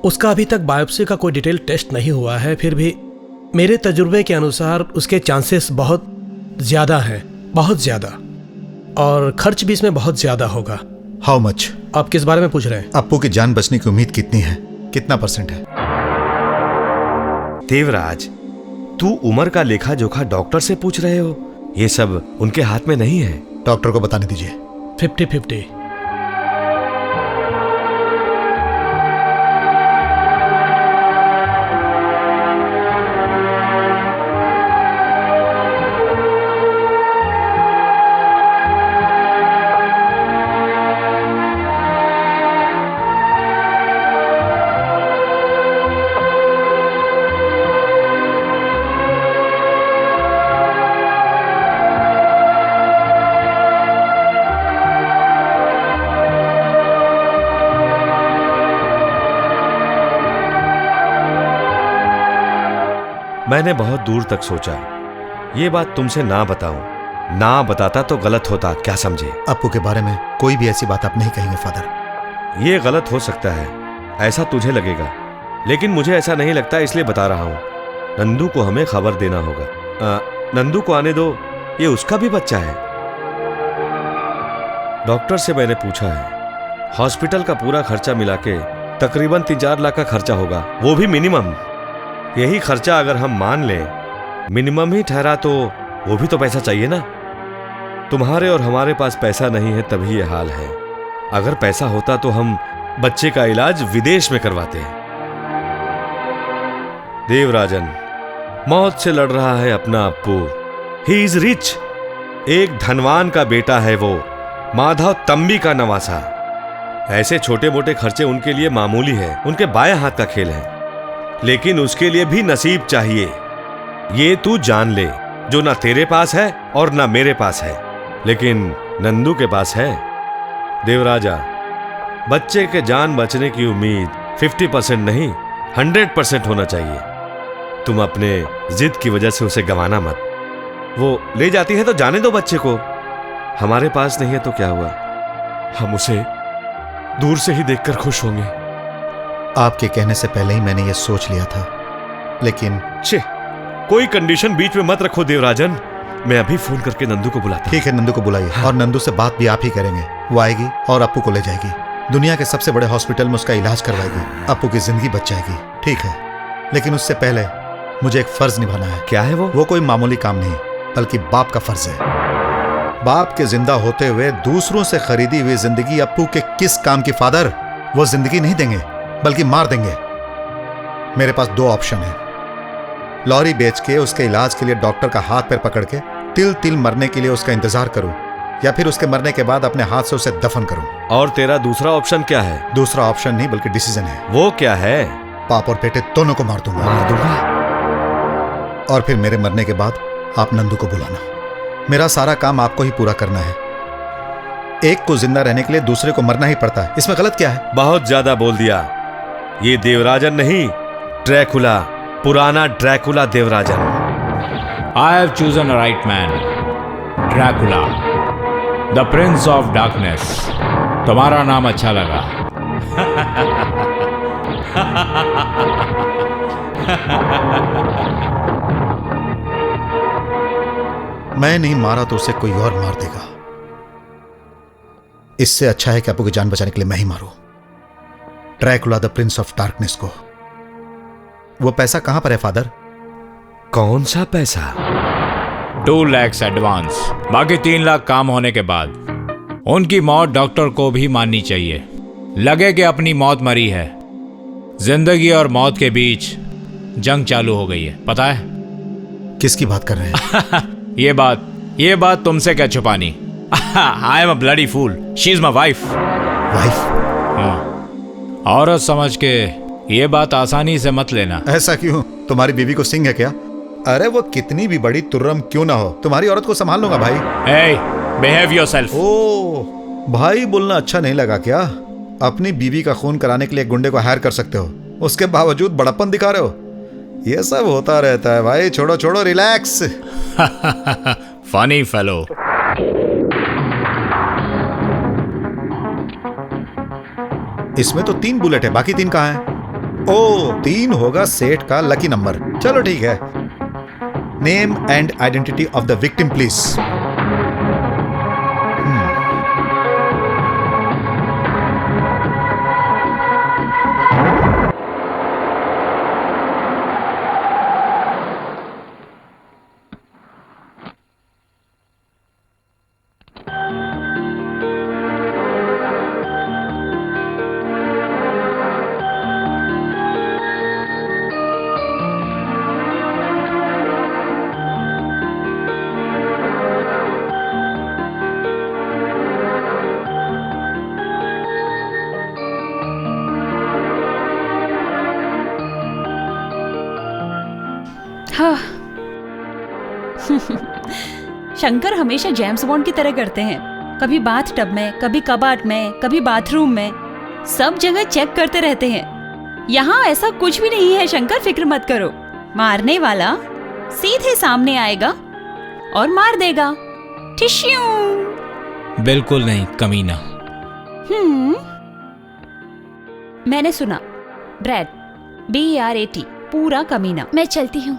[SPEAKER 9] उसका अभी तक बायोप्सी का कोई डिटेल टेस्ट नहीं हुआ है, फिर भी मेरे तजुर्बे के अनुसार उसके चांसेस बहुत ज्यादा हैं, बहुत ज्यादा, और खर्च भी इसमें बहुत ज्यादा होगा।
[SPEAKER 8] How much?
[SPEAKER 9] आप किस बारे में पूछ रहे हैं?
[SPEAKER 8] अपू की जान बचने की उम्मीद कितनी है? कितना % है?
[SPEAKER 4] देवराज, तू उम्र का लेखा जोखा डॉक्टर से पूछ रहे हो? ये सब उनके हाथ में नहीं है।
[SPEAKER 8] डॉक्टर को बताने दीजिए।
[SPEAKER 9] 50-50।
[SPEAKER 4] मैंने बहुत दूर तक सोचा, ये बात तुमसे ना बताऊं। ना बताता तो गलत होता, क्या समझे?
[SPEAKER 8] अपू के बारे में कोई भी ऐसी बात आप नहीं कहेंगे फादर।
[SPEAKER 4] ये गलत हो सकता है, ऐसा तुझे लगेगा, लेकिन मुझे ऐसा नहीं लगता, इसलिए बता रहा हूं। नंदू को हमें खबर देना होगा। नंदू को आने दो, ये उसका भी बच्चा है। डॉक्टर से मैंने पूछा है, हॉस्पिटल का पूरा खर्चा मिला के तकरीबन 3-4 लाख का खर्चा होगा, वो भी मिनिमम। यही खर्चा अगर हम मान लें, मिनिमम ही ठहरा, तो वो भी तो पैसा चाहिए ना। तुम्हारे और हमारे पास पैसा नहीं है, तभी ये हाल है। अगर पैसा होता तो हम बच्चे का इलाज विदेश में करवाते। देवराजन मौत से लड़ रहा है अपना अप्पू। ही इज रिच, एक धनवान का बेटा है वो, माधव तंबी का नवासा। ऐसे छोटे मोटे खर्चे उनके लिए मामूली है, उनके बाएं हाथ का खेल है। लेकिन उसके लिए भी नसीब चाहिए, ये तू जान ले, जो ना तेरे पास है और ना मेरे पास है, लेकिन नंदू के पास है। देवराजा, बच्चे के जान बचने की उम्मीद 50% नहीं 100% होना चाहिए। तुम अपने जिद की वजह से उसे गंवाना मत। वो ले जाती है तो जाने दो बच्चे को, हमारे पास नहीं है तो क्या हुआ, हम उसे दूर से ही देखकर खुश होंगे।
[SPEAKER 8] आपके कहने से पहले ही मैंने यह सोच लिया था, लेकिन
[SPEAKER 4] कोई कंडीशन बीच में मत रखो देवराजन। मैं अभी फोन करके नंदू को बुलाता।
[SPEAKER 8] ठीक है, नंदू को बुलाइए। हाँ। और नंदू से बात भी आप ही करेंगे। वो आएगी और अप्पू को ले जाएगी, दुनिया के सबसे बड़े हॉस्पिटल में उसका इलाज करवाएगी, अप्पू की जिंदगी बच जाएगी। ठीक है, लेकिन उससे पहले मुझे एक फर्ज निभाना है।
[SPEAKER 4] क्या है वो?
[SPEAKER 8] वो कोई मामूली काम नहीं, बल्कि बाप का फर्ज है। बाप के जिंदा होते हुए दूसरों से खरीदी हुई जिंदगी अप्पू के किस काम की फादर? वो जिंदगी नहीं देंगे, बल्कि मार देंगे। मेरे पास 2 ऑप्शन है, लॉरी बेच के उसके इलाज के लिए डॉक्टर का हाथ पैर पकड़ के तिल तिल मरने के लिए उसका इंतजार करूं, या फिर उसके मरने के बाद अपने हाथ से उसे दफन करूं।
[SPEAKER 4] और तेरा दूसरा ऑप्शन क्या है?
[SPEAKER 8] दूसरा ऑप्शन नहीं, बल्कि डिसीजन है।
[SPEAKER 4] वो क्या है?
[SPEAKER 8] बाप और बेटे दोनों को मार दूंगा। और फिर मेरे मरने के बाद आप नंदू को बुलाना। मेरा सारा काम आपको ही पूरा करना है। एक को जिंदा रहने के लिए दूसरे को मरना ही पड़ता है, इसमें गलत क्या है?
[SPEAKER 4] बहुत ज्यादा बोल दिया। ये देवराजन नहीं, ड्रैकुला, पुराना Dracula Devarajan.
[SPEAKER 2] I have chosen a right man, Dracula, the Prince of Darkness. तुम्हारा नाम अच्छा लगा।
[SPEAKER 8] मैं नहीं मारा तो उसे कोई और मार देगा। इससे अच्छा है कि अप्पू की जान बचाने के लिए मैं ही मारूं, Dracula the prince of darkness को। वो पैसा कहां पर है फादर?
[SPEAKER 4] कौन सा पैसा?
[SPEAKER 2] 2 लाख एडवांस, बाकी 3 लाख काम होने के बाद। उनकी मौत डॉक्टर को भी माननी चाहिए, लगे कि अपनी मौत मरी है। जिंदगी और मौत के बीच जंग चालू हो गई है, पता है?
[SPEAKER 8] किसकी बात कर रहे हैं?
[SPEAKER 2] ये बात तुमसे क्या छुपानी? I am a bloody fool, she is my wife. औरत समझ के ये बात आसानी से मत लेना।
[SPEAKER 8] ऐसा क्यों? तुम्हारी बीवी को सिंह है क्या? अरे वो कितनी भी बड़ी तुर्रम क्यों ना हो, तुम्हारी औरत को संभाल लूंगा भाई।
[SPEAKER 2] Hey, behave yourself.
[SPEAKER 8] ओ, भाई बोलना अच्छा नहीं लगा क्या? अपनी बीवी का खून कराने के लिए गुंडे को हायर कर सकते हो, उसके बावजूद बड़प्पन दिखा रहे हो। ये सब होता रहता है भाई, छोड़ो छोड़ो, रिलैक्स।
[SPEAKER 2] Funny fellow.
[SPEAKER 8] इसमें तो 3 बुलेट है, बाकी 3 कहाँ हैं? ओ, 3 होगा सेठ का लकी नंबर। चलो ठीक है। Name and identity of the victim please.
[SPEAKER 11] हाँ। शंकर हमेशा जेम्स बॉन्ड की तरह करते हैं, कभी बाथ टब में, कभी कबाट में, कभी बाथरूम में, सब जगह चेक करते रहते हैं। यहाँ ऐसा कुछ भी नहीं है शंकर, फिक्र मत करो। मारने वाला सीधे सामने आएगा और मार देगा। टिश्यू।
[SPEAKER 2] बिल्कुल नहीं कमीना।
[SPEAKER 11] मैंने सुना। ब्रैड, BRAT, पूरा कमीना।
[SPEAKER 10] मैं चलती हूँ।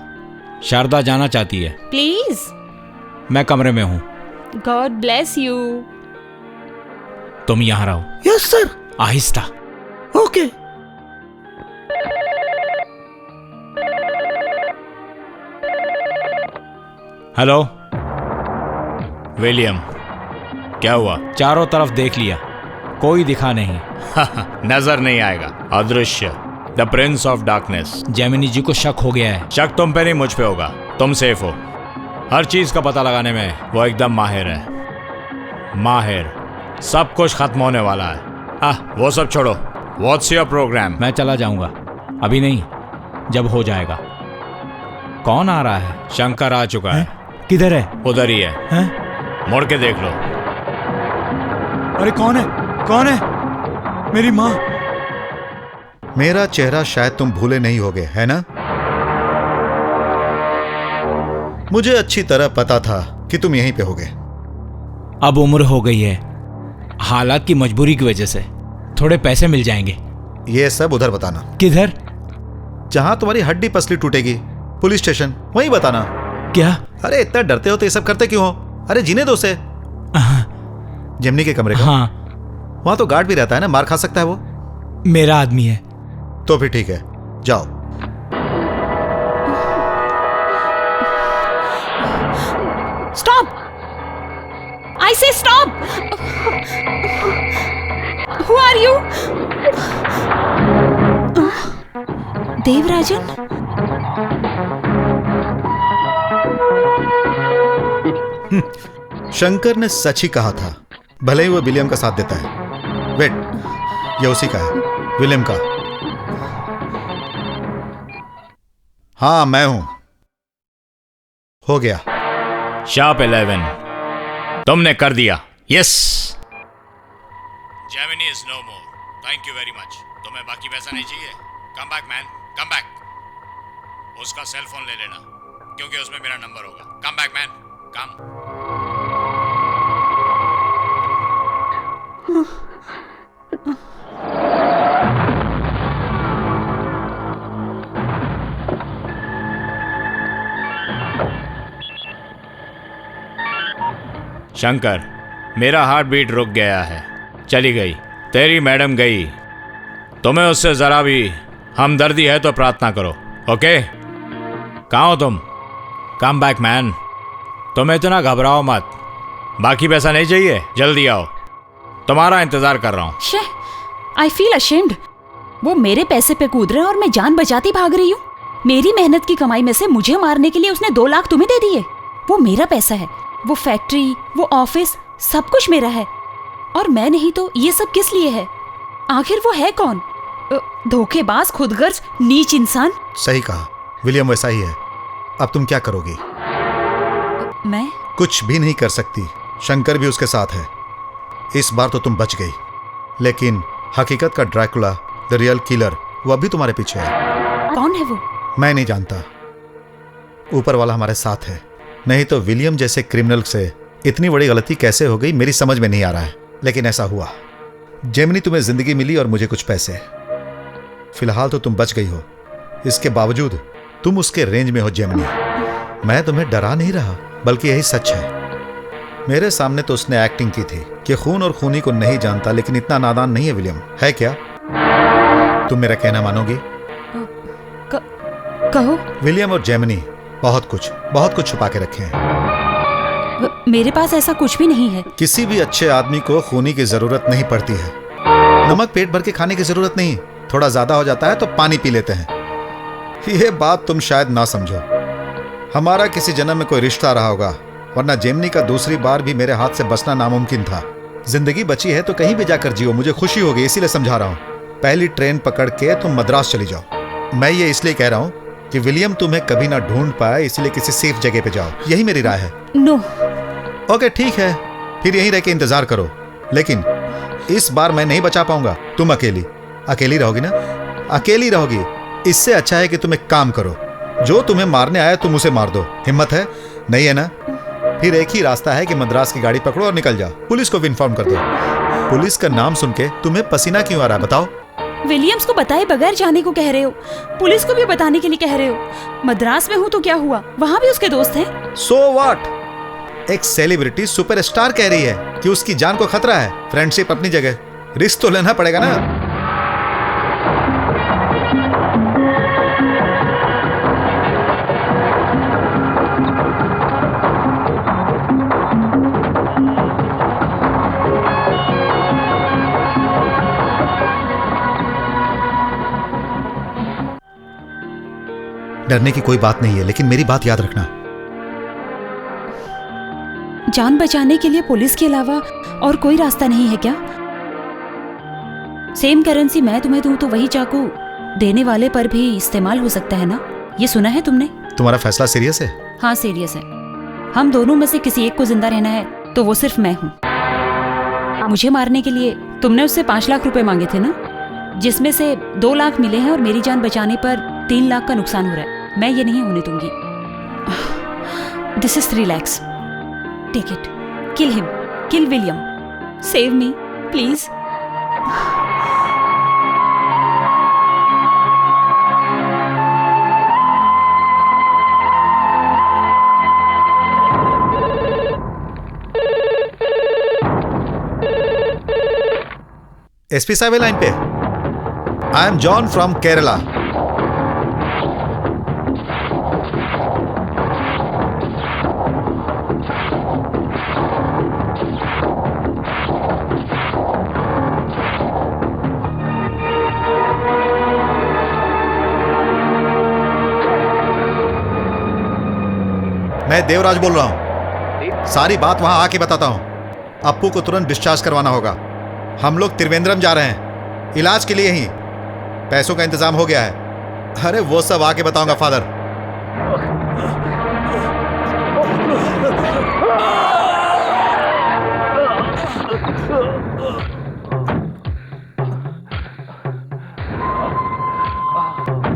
[SPEAKER 2] शारदा जाना चाहती है।
[SPEAKER 11] प्लीज।
[SPEAKER 2] मैं कमरे में हूँ।
[SPEAKER 11] God bless you.
[SPEAKER 2] तुम यहाँ रहो।
[SPEAKER 9] Yes sir.
[SPEAKER 2] आहिस्ता।
[SPEAKER 9] ओके।
[SPEAKER 2] हेलो विलियम, क्या हुआ? चारों तरफ देख लिया, कोई दिखा नहीं।
[SPEAKER 12] नजर नहीं आएगा, अदृश्य, the prince of darkness.
[SPEAKER 2] Gemini ji को शक हो गया है।
[SPEAKER 12] शक तुम पे नहीं, मुझ पे होगा। तुम सेफ हो। हर चीज का पता लगाने में वो एकदम माहिर है। माहिर। सब कुछ खत्म होने वाला है। वो सब छोड़ो। What's your programme?
[SPEAKER 2] मैं चला जाऊंगा, अभी नहीं, जब हो जाएगा। कौन आ रहा है?
[SPEAKER 12] शंकर आ चुका है।
[SPEAKER 2] किधर है?
[SPEAKER 12] उधर ही है। मुड़ के देख लो।
[SPEAKER 8] अरे कौन है? कौन है? मेरी माँ। मेरा चेहरा शायद तुम भूले नहीं होगे, है ना? मुझे अच्छी तरह पता था कि तुम यहीं पे होगे।
[SPEAKER 2] अब उम्र हो गई है, हालात की मजबूरी की वजह से। थोड़े पैसे मिल जाएंगे।
[SPEAKER 8] ये सब उधर बताना।
[SPEAKER 2] किधर?
[SPEAKER 8] जहां तुम्हारी हड्डी पसली टूटेगी, पुलिस स्टेशन, वहीं बताना।
[SPEAKER 2] क्या?
[SPEAKER 8] अरे इतना डरते हो तो ये सब करते क्यों हो? अरे जीने दो उसे। जेमिनी के कमरे का?
[SPEAKER 2] हाँ।
[SPEAKER 8] वहां तो गार्ड भी रहता है ना, मार खा सकता है वो।
[SPEAKER 2] मेरा आदमी है।
[SPEAKER 8] तो फिर ठीक है, जाओ।
[SPEAKER 11] Stop! I say stop! Who are you? Devarajan?
[SPEAKER 8] Shankar ने सच ही कहा था, भले ही वो विलियम का साथ देता है। वेट, ये उसी का है, विलियम का। हाँ मैं हूं। हो गया।
[SPEAKER 12] शार्प 11, तुमने कर दिया। Yes. Gemini is no more. Thank you very much. तुम्हें बाकी पैसा नहीं चाहिए? Come back man, come back. उसका सेल फोन ले लेना, क्योंकि उसमें मेरा नंबर होगा। Come back man, come. Shankar, मेरा हार्ट बीट रुक गया है। चली गई, तेरी मैडम गई। तुम्हें उससे जरा भी हमदर्दी है तो प्रार्थना करो, ओके? कहाँ हो तुम? कम बैक मैन। तुम इतना घबराओ मत। बाकी पैसा नहीं चाहिए? जल्दी आओ, तुम्हारा इंतजार कर रहा हूँ।
[SPEAKER 11] I feel ashamed. वो मेरे पैसे पे कूद रहे हैं और मैं जान बचाती भाग रही हूँ। मेरी मेहनत की कमाई में से मुझे मारने के लिए उसने 2 लाख तुम्हें दे दिए। वो मेरा पैसा है, वो फैक्ट्री, वो ऑफिस, सब कुछ मेरा है। और मैं नहीं तो ये सब किस लिए है? आखिर वो है कौन? धोखेबाज, खुदगर्ज, नीच इंसान।
[SPEAKER 8] सही कहा, विलियम वैसा ही है। अब तुम क्या करोगी?
[SPEAKER 11] मैं
[SPEAKER 8] कुछ भी नहीं कर सकती। शंकर भी उसके साथ है। इस बार तो तुम बच गई, लेकिन हकीकत का ड्रैकुला, द रियल किलर, वो अभी तुम्हारे पीछे है।
[SPEAKER 11] कौन है वो?
[SPEAKER 8] मैं नहीं जानता। ऊपर वाला हमारे साथ है। नहीं तो विलियम जैसे क्रिमिनल से इतनी बड़ी गलती कैसे हो गई, मेरी समझ में नहीं आ रहा है। लेकिन ऐसा हुआ। जेमिनी तुम्हें जिंदगी मिली और मुझे कुछ पैसे। फिलहाल तो तुम बच गई हो, इसके बावजूद तुम उसके रेंज में हो जेमिनी। मैं तुम्हें डरा नहीं रहा, बल्कि यही सच है। मेरे सामने तो उसने एक्टिंग की थी कि खून और खूनी को नहीं जानता, लेकिन इतना नादान नहीं है विलियम, है क्या? तुम मेरा कहना मानोगी?
[SPEAKER 11] कहो।
[SPEAKER 8] विलियम और जेमिनी बहुत कुछ छुपा के रखे हैं।
[SPEAKER 11] मेरे पास ऐसा कुछ भी नहीं है।
[SPEAKER 8] किसी भी अच्छे आदमी को खूनी की जरूरत नहीं पड़ती है। नमक पेट भर के खाने की जरूरत नहीं, थोड़ा ज्यादा हो जाता है तो पानी पी लेते हैं। यह बात तुम शायद ना समझो। हमारा किसी जन्म में कोई रिश्ता रहा होगा, वरना जेमिनी का दूसरी बार भी मेरे हाथ से बचना नामुमकिन था। जिंदगी बची है तो कहीं भी जाकर जियो, मुझे खुशी होगी, इसीलिए समझा रहा हूँ। पहली ट्रेन पकड़ के तुम मद्रास चली जाओ। मैं ये इसलिए कह रहा हूँ कि विलियम तुम्हें कभी ना ढूंढ पाए, इसलिए किसी सेफ जगह पे जाओ। यही मेरी राय है।
[SPEAKER 11] नो।
[SPEAKER 8] ओके ठीक है, फिर यहीं रह के इंतजार करो। लेकिन इस बार मैं नहीं बचा पाऊंगा। तुम अकेली रहोगी ना? अकेली रहोगी। इससे अच्छा है कि तुम एक काम करो, जो तुम्हें मारने आया तुम उसे मार दो। हिम्मत है? नहीं है ना? फिर एक ही रास्ता है कि मद्रास की गाड़ी पकड़ो और निकल जाओ। पुलिस को भी इन्फॉर्म कर दो। पुलिस का नाम सुन के तुम्हें पसीना क्यों आ रहा है बताओ?
[SPEAKER 11] विलियम्स को बताए बगैर जाने को कह रहे हो, पुलिस को भी बताने के लिए कह रहे हो। मद्रास में हूँ तो क्या हुआ, वहाँ भी उसके दोस्त हैं।
[SPEAKER 8] So what? एक सेलिब्रिटी सुपरस्टार कह रही है कि उसकी जान को खतरा है। फ्रेंडशिप अपनी जगह, रिस्क तो लेना पड़ेगा ना। डरने की कोई बात नहीं है, लेकिन मेरी बात याद रखना।
[SPEAKER 11] जान बचाने के लिए पुलिस के अलावा और कोई रास्ता नहीं है क्या? सेम करेंसी मैं तुम्हें दूं तो वही चाकू देने वाले पर भी इस्तेमाल हो सकता है ना? ये सुना है तुमने?
[SPEAKER 8] तुम्हारा फैसला सीरियस है?
[SPEAKER 11] हाँ सीरियस है। हम दोनों में से किसी एक को जिंदा रहना है तो वो सिर्फ मैं हूँ। मुझे मारने के लिए तुमने उससे 5 लाख रुपए मांगे थे ना, जिसमें से 2 लाख मिले हैं और मेरी जान बचाने पर 3 लाख का नुकसान हो रहा है। मैं ये नहीं होने दूंगी। This is 3 lakhs। Take it. Kill him, kill William, save me please.
[SPEAKER 8] SP साहब है लाइन पे। I am John from Kerala. मैं देवराज बोल रहा हूं। सारी बात वहां आके बताता हूं। अप्पू को तुरंत डिस्चार्ज करवाना होगा। हम लोग त्रिवेंद्रम जा रहे हैं इलाज के लिए ही। पैसों का इंतजाम हो गया है। अरे वो सब आके बताऊंगा father.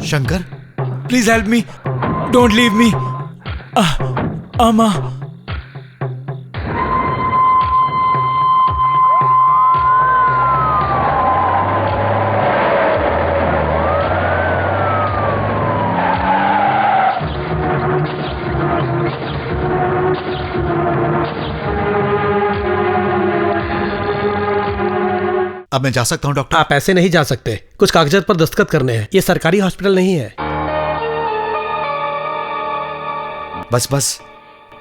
[SPEAKER 8] Shankar,
[SPEAKER 13] please help me, don't leave me. अम्मा,
[SPEAKER 8] अब मैं जा सकता हूं डॉक्टर?
[SPEAKER 9] आप ऐसे नहीं जा सकते, कुछ कागजात पर दस्तखत करने हैं। ये सरकारी हॉस्पिटल नहीं है।
[SPEAKER 4] बस बस,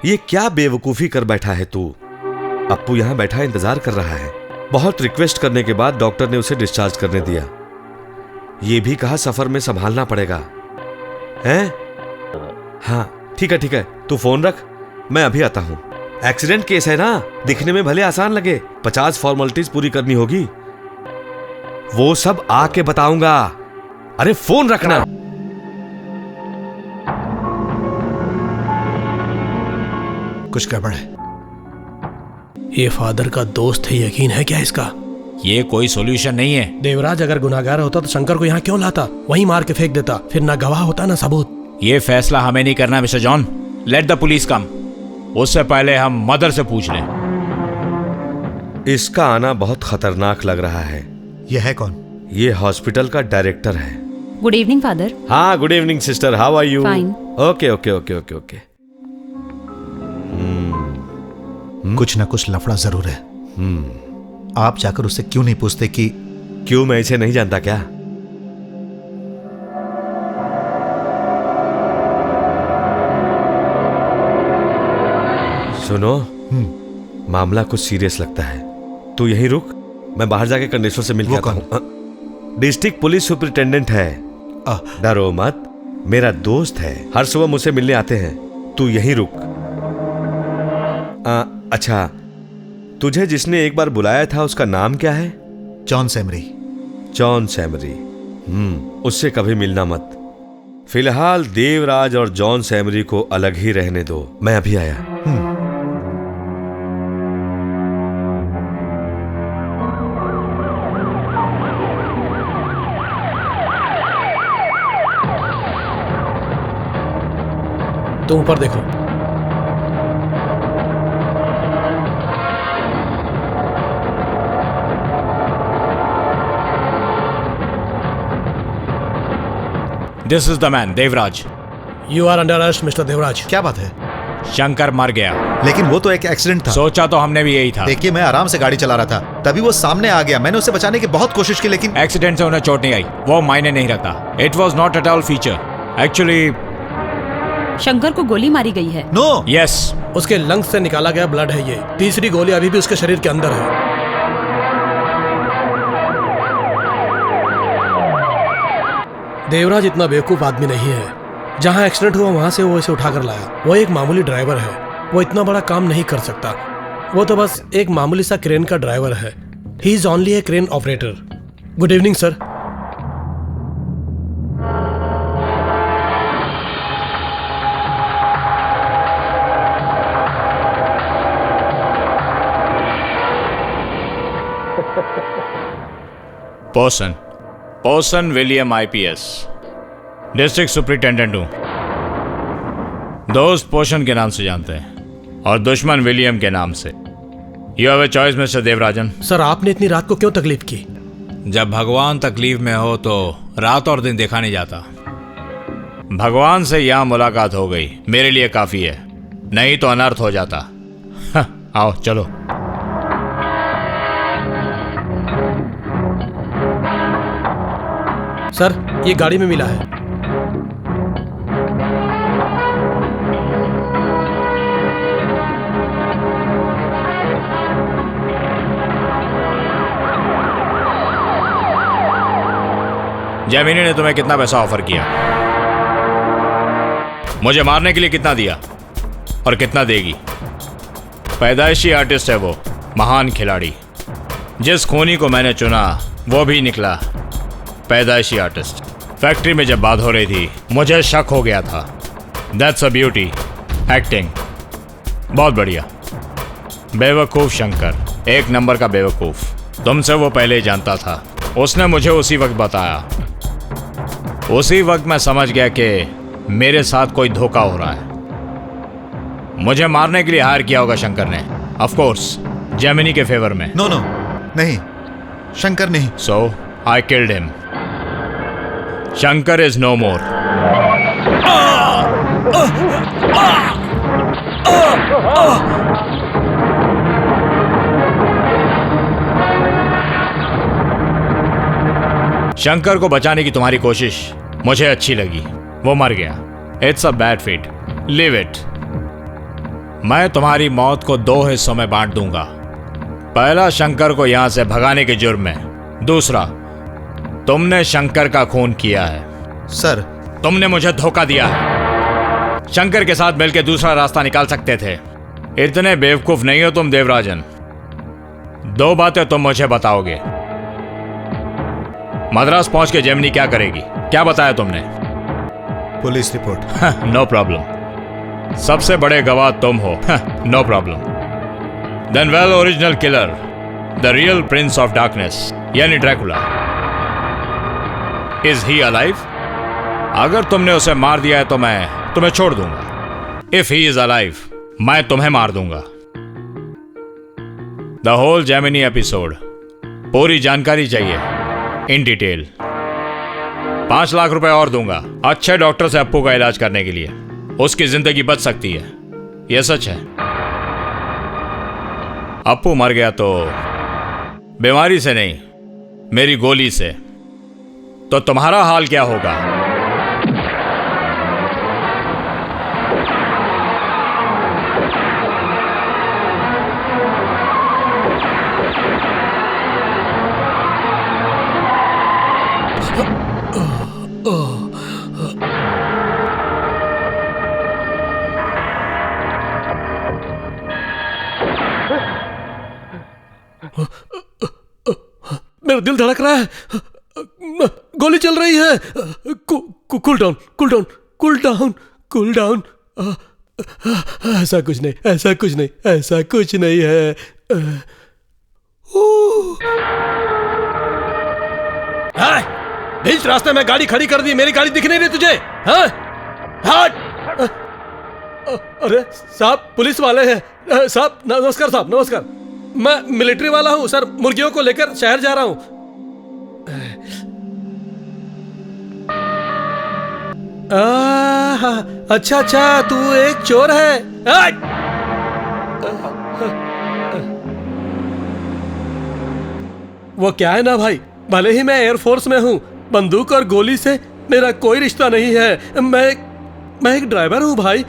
[SPEAKER 4] ये क्या बेवकूफी कर बैठा है तू। अप्पू यहां बैठा इंतजार कर रहा है। बहुत रिक्वेस्ट करने के बाद डॉक्टर ने उसे डिस्चार्ज करने दिया। ये भी कहा सफर में संभालना पड़ेगा, हैं? हाँ ठीक है, तू फोन रख, मैं अभी आता हूं। एक्सीडेंट केस है ना, दिखने में भले आसान लगे, 50 फॉर्मेलिटीज पूरी करनी होगी। वो सब आके बताऊंगा। अरे फोन रखना।
[SPEAKER 8] कुछ गड़बड़ है।
[SPEAKER 9] ये फादर का दोस्त है, यकीन है क्या इसका?
[SPEAKER 12] ये कोई सॉल्यूशन नहीं है।
[SPEAKER 9] देवराज अगर गुनाहगार होता तो शंकर को यहाँ क्यों लाता? वहीं मार के फेंक देता, फिर ना गवाह होता ना सबूत।
[SPEAKER 12] ये फैसला हमें नहीं करना mister John. Let the police come. उससे पहले हम मदर से पूछ लें।
[SPEAKER 4] इसका आना बहुत खतरनाक लग रहा है।
[SPEAKER 8] यह है कौन?
[SPEAKER 4] ये हॉस्पिटल का डायरेक्टर है।
[SPEAKER 11] Good evening father.
[SPEAKER 4] हाँ good evening sister, how are you?
[SPEAKER 11] Fine.
[SPEAKER 4] Okay okay okay okay okay.
[SPEAKER 8] कुछ ना कुछ लफड़ा जरूर है। आप जाकर उससे क्यों नहीं पूछते कि
[SPEAKER 4] क्यों मैं इसे नहीं जानता क्या? सुनो, मामला कुछ सीरियस लगता है। तू यहीं रुक, मैं बाहर जाके कंडीशनर से मिल के आता हूं। डिस्ट्रिक्ट पुलिस सुपरिटेंडेंट है। डरो मत, मेरा दोस्त है, हर सुबह मुझसे मिलने आते हैं। तू यहीं रुक। अच्छा, तुझे जिसने एक बार बुलाया था उसका नाम क्या है?
[SPEAKER 8] John summary.
[SPEAKER 4] John summary. उससे कभी मिलना मत। फिलहाल देवराज और जॉन सैमरी को अलग ही रहने दो। मैं अभी आया।
[SPEAKER 9] तुम ऊपर देखो।
[SPEAKER 12] This is the man, Devraj.
[SPEAKER 9] You are under arrest mister Devraj.
[SPEAKER 8] क्या बात है?
[SPEAKER 12] शंकर मर गया।
[SPEAKER 8] लेकिन वो तो एक एक्सीडेंट था।
[SPEAKER 12] सोचा तो हमने भी यही था।
[SPEAKER 8] देखिए, मैं आराम से गाड़ी चला रहा था, तभी वो सामने आ गया। मैंने उसे बचाने की बहुत कोशिश की, लेकिन
[SPEAKER 12] एक्सीडेंट से उन्हें चोट नहीं आई, वो मायने नहीं रखता। It was not at all feature. Actually
[SPEAKER 11] Shankar को गोली मारी गई है।
[SPEAKER 8] नो।
[SPEAKER 12] यस,
[SPEAKER 9] उसके लंग्स से निकाला गया ब्लड है ये। तीसरी गोली अभी भी उसके शरीर के अंदर है। देवराज इतना बेवकूफ आदमी नहीं है। जहां एक्सीडेंट हुआ वहां से वो इसे उठाकर लाया। वो एक मामूली ड्राइवर है, वो इतना बड़ा काम नहीं कर सकता। वो तो बस एक मामूली सा क्रेन का ड्राइवर है। He is only A crane operator. Good evening sir.
[SPEAKER 12] पोसन विलियम IPS, डिस्ट्रिक्ट सुपरिटेंडेंट हूं। दोस्त पोषण के नाम से जानते हैं और दुश्मन विलियम के नाम से। You have a choice mister Devarajan.
[SPEAKER 9] Sir, आपने इतनी रात को क्यों तकलीफ की?
[SPEAKER 12] जब भगवान तकलीफ में हो तो रात और दिन देखा नहीं जाता। भगवान से यहां मुलाकात हो गई, मेरे लिए काफी है, नहीं तो अनर्थ हो जाता। आओ चलो।
[SPEAKER 9] सर, ये गाड़ी में मिला है।
[SPEAKER 12] जैमिनी ने तुम्हें कितना पैसा ऑफर किया? मुझे मारने के लिए कितना दिया और कितना देगी? पैदाइशी आर्टिस्ट है वो, महान खिलाड़ी। जिस खूनी को मैंने चुना वो भी निकला पैदाइशी आर्टिस्ट। फैक्ट्री में जब बात हो रही थी मुझे शक हो गया था। That's a beauty. एक्टिंग बहुत बढ़िया। बेवकूफ शंकर, एक नंबर का बेवकूफ। तुमसे वो पहले ही जानता था, उसने मुझे उसी वक्त बताया। उसी वक्त मैं समझ गया कि मेरे साथ कोई धोखा हो रहा है। मुझे मारने के लिए हायर किया होगा शंकर ने, ऑफ कोर्स जेमिनी के फेवर में।
[SPEAKER 8] नो नो, नहीं, शंकर नहीं।
[SPEAKER 12] So I killed him. Shankar is no more. Shankar को बचाने की तुम्हारी कोशिश मुझे अच्छी लगी, वो मर गया। It's a bad fate, leave it. मैं तुम्हारी मौत को 2 हिस्सों में बांट दूंगा। पहला, शंकर को यहां से भगाने के जुर्म में। दूसरा, तुमने शंकर का खून किया है।
[SPEAKER 8] सर,
[SPEAKER 12] तुमने मुझे धोखा दिया है। शंकर के साथ मिलकर दूसरा रास्ता निकाल सकते थे। इतने बेवकूफ नहीं हो तुम देवराजन। 2 बातें तुम मुझे बताओगे। मद्रास पहुंच के जेमिनी क्या करेगी? क्या बताया तुमने?
[SPEAKER 8] Police report.
[SPEAKER 12] No problem. सबसे बड़े गवाह तुम हो। No problem. Then well, original killer, the real prince of darkness यानी ड्रैकुला, इज ही अलाइव? अगर तुमने उसे मार दिया है तो मैं तुम्हें छोड़ दूंगा। इफ ही इज अलाइव, मैं तुम्हें मार दूंगा। द होल जेमिनी एपिसोड, पूरी जानकारी चाहिए इन डिटेल। 5 लाख रुपए और दूंगा अच्छे डॉक्टर से अप्पू का इलाज करने के लिए। उसकी जिंदगी बच सकती है, यह सच है। अप्पू मर गया तो बीमारी से नहीं, मेरी गोली से। तो तुम्हारा हाल क्या होगा?
[SPEAKER 9] मेरा दिल धड़क रहा है, गोली चल रही है। Cool down, cool down, cool down, cool down. ऐसा कुछ नहीं, ऐसा कुछ नहीं, ऐसा कुछ नहीं है। बीच रास्ते में गाड़ी खड़ी कर दी, मेरी गाड़ी दिख नहीं रही तुझे? हाँ? हट! अरे साहब, पुलिस वाले हैं। साहब नमस्कार, साहब नमस्कार। मैं मिलिट्री वाला हूं सर, मुर्गियों को लेकर शहर जा रहा हूं। अच्छा अच्छा, तू एक चोर है। वो क्या है ना भाई, भले ही मैं एयरफोर्स में हूँ, बंदूक और गोली से मेरा कोई रिश्ता नहीं है। मैं एक ड्राइवर हूँ भाई।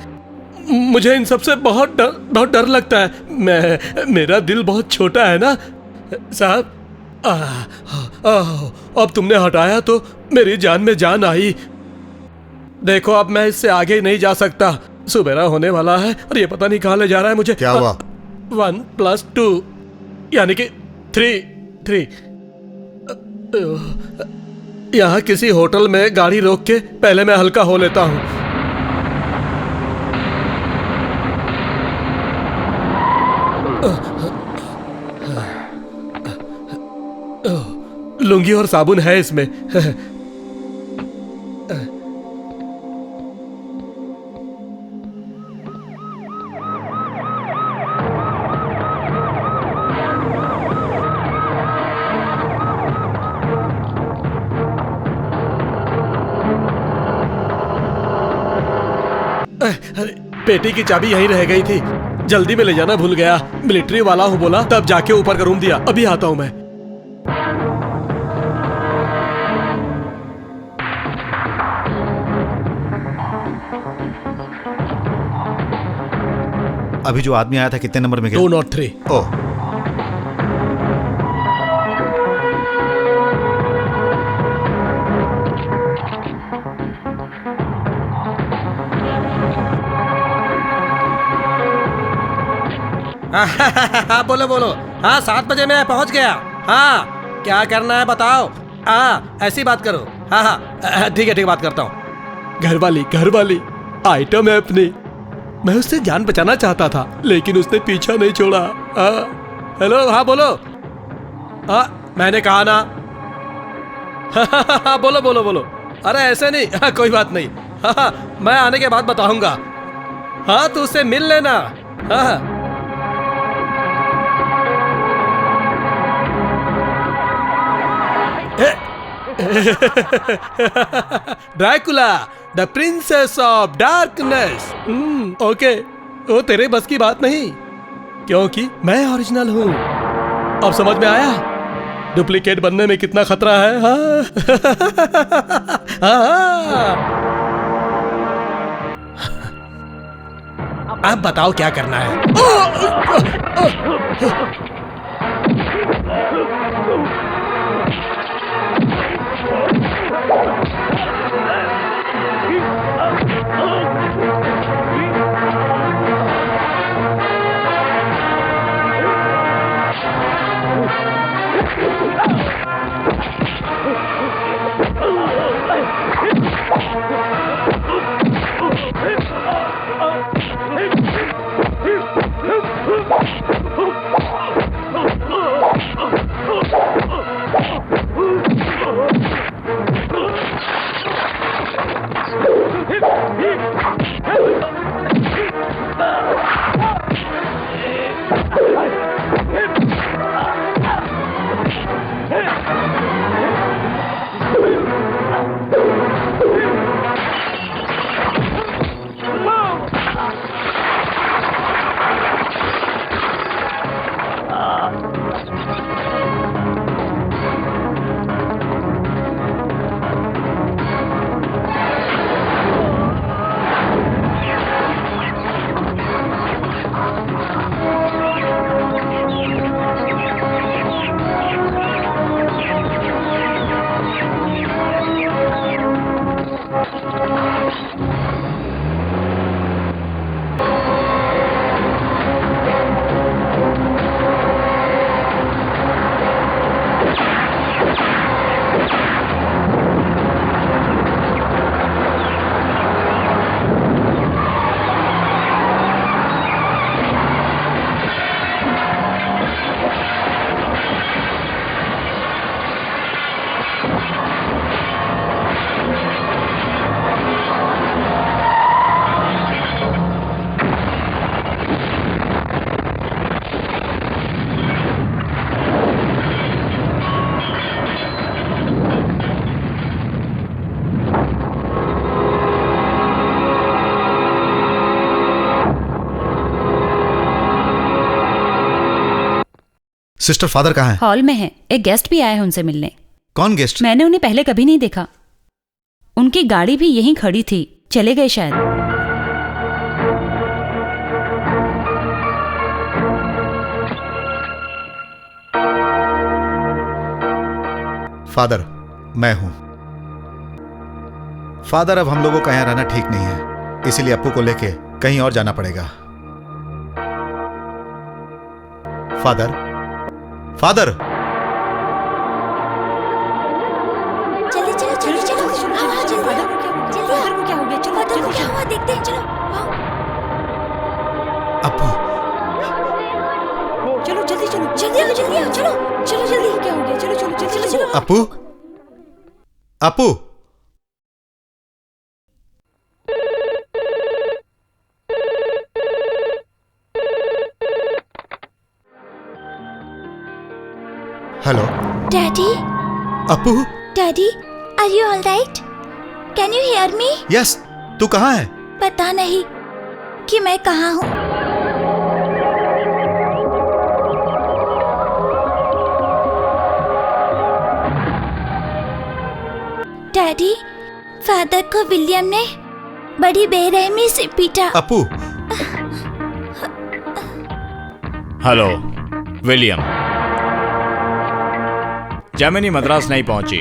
[SPEAKER 9] मुझे इन सब से बहुत डर लगता है। मेरा दिल बहुत छोटा है ना साहब। अब तुमने हटाया तो मेरी जान में जान आई। देखो अब मैं इससे आगे नहीं जा सकता, सुबेरा होने वाला है और ये पता नहीं कहाँ ले जा रहा है मुझे।
[SPEAKER 8] क्या हुआ?
[SPEAKER 9] 1+2 यानी कि 3। यहाँ किसी होटल में गाड़ी रोक के पहले मैं हल्का हो लेता हूँ। लुंगी और साबुन है इसमें। पेटी की चाबी यहीं रह गई थी, जल्दी में ले जाना भूल गया। मिलिट्री वाला हूँ बोला, तब जाके ऊपर का रूम दिया। अभी आता हूँ मैं।
[SPEAKER 8] अभी जो आदमी आया था कितने नंबर में गया?
[SPEAKER 9] 203।
[SPEAKER 8] ओह,
[SPEAKER 9] हाँ बोलो बोलो। हाँ 7 बजे मैं पहुंच गया। हाँ क्या करना है बताओ। हाँ ऐसी बात करो। हाँ ठीक है बात करता हूँ। घर वाली आइटम है अपनी। मैं उससे जान बचाना चाहता था लेकिन उसने पीछा नहीं छोड़ा। हेलो हाँ बोलो। हाँ मैंने कहा ना। हाँ बोलो बोलो बोलो। अरे ऐसे नहीं। हाँ कोई बात नहीं। हाँ मैं आने के बाद बताऊंगा। हाँ तू उससे मिल लेना। हाँ Dracula the princess of darkness. Okay वो तेरे बस की बात नहीं, क्योंकि मैं ओरिजिनल हूँ। अब समझ में आया डुप्लीकेट बनने में कितना खतरा है। हाँ अब बताओ क्या करना है।
[SPEAKER 8] सिस्टर फादर कहाँ है?
[SPEAKER 11] हॉल में है, एक गेस्ट भी आया है उनसे मिलने।
[SPEAKER 8] कौन गेस्ट?
[SPEAKER 11] मैंने उन्हें पहले कभी नहीं देखा। उनकी गाड़ी भी यहीं खड़ी थी, चले गए शायद।
[SPEAKER 8] फादर, मैं हूं। फादर, अब हम लोगों का यहां रहना ठीक नहीं है, इसीलिए अप्पू को लेके कहीं और जाना पड़ेगा। फादर, फादर,
[SPEAKER 10] जल्दी चलो जल्दी चलो, हाँ जल्दी जल्दी। फादर को क्या हो गया? चलो फादर को क्या हुआ देखते हैं, चलो।
[SPEAKER 8] अप्पू,
[SPEAKER 10] चलो जल्दी चलो, जल्दी आओ जल्दी आओ, चलो चलो जल्दी। क्या हो गया? चलो चलो जल्दी चलो।
[SPEAKER 8] Appu, Appu, hello
[SPEAKER 10] daddy.
[SPEAKER 8] Appu.
[SPEAKER 10] Daddy, are you all right? Can you hear me?
[SPEAKER 8] Yes, तू कहाँ है?
[SPEAKER 10] पता नहीं कि मैं कहाँ हूँ। डैडी, फादर को विलियम ने बड़ी बेरहमी से पीटा।
[SPEAKER 8] Appu.
[SPEAKER 12] Hello William. Gemini Madras नहीं पहुंची,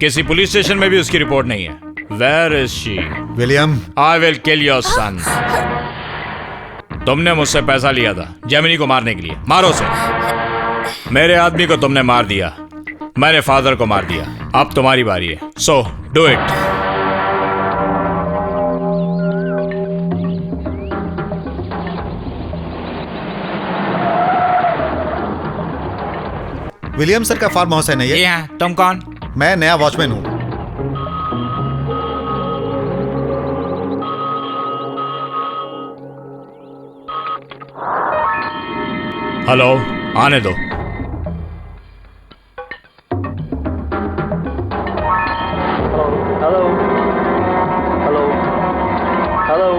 [SPEAKER 12] किसी पुलिस स्टेशन में भी उसकी रिपोर्ट नहीं है। Where is she?
[SPEAKER 8] William,
[SPEAKER 12] I will kill your son. तुमने मुझसे पैसा लिया था जेमिनी को मारने के लिए, मारो उसे। मेरे आदमी को तुमने मार दिया, मैंने फादर को मार दिया, अब तुम्हारी बारी है, so do it.
[SPEAKER 8] William sir का फार्म हाउस है ना ये?
[SPEAKER 2] तुम कौन?
[SPEAKER 8] मैं नया वॉचमैन हूँ।
[SPEAKER 12] हेलो, आने दो।
[SPEAKER 14] Hello hello hello.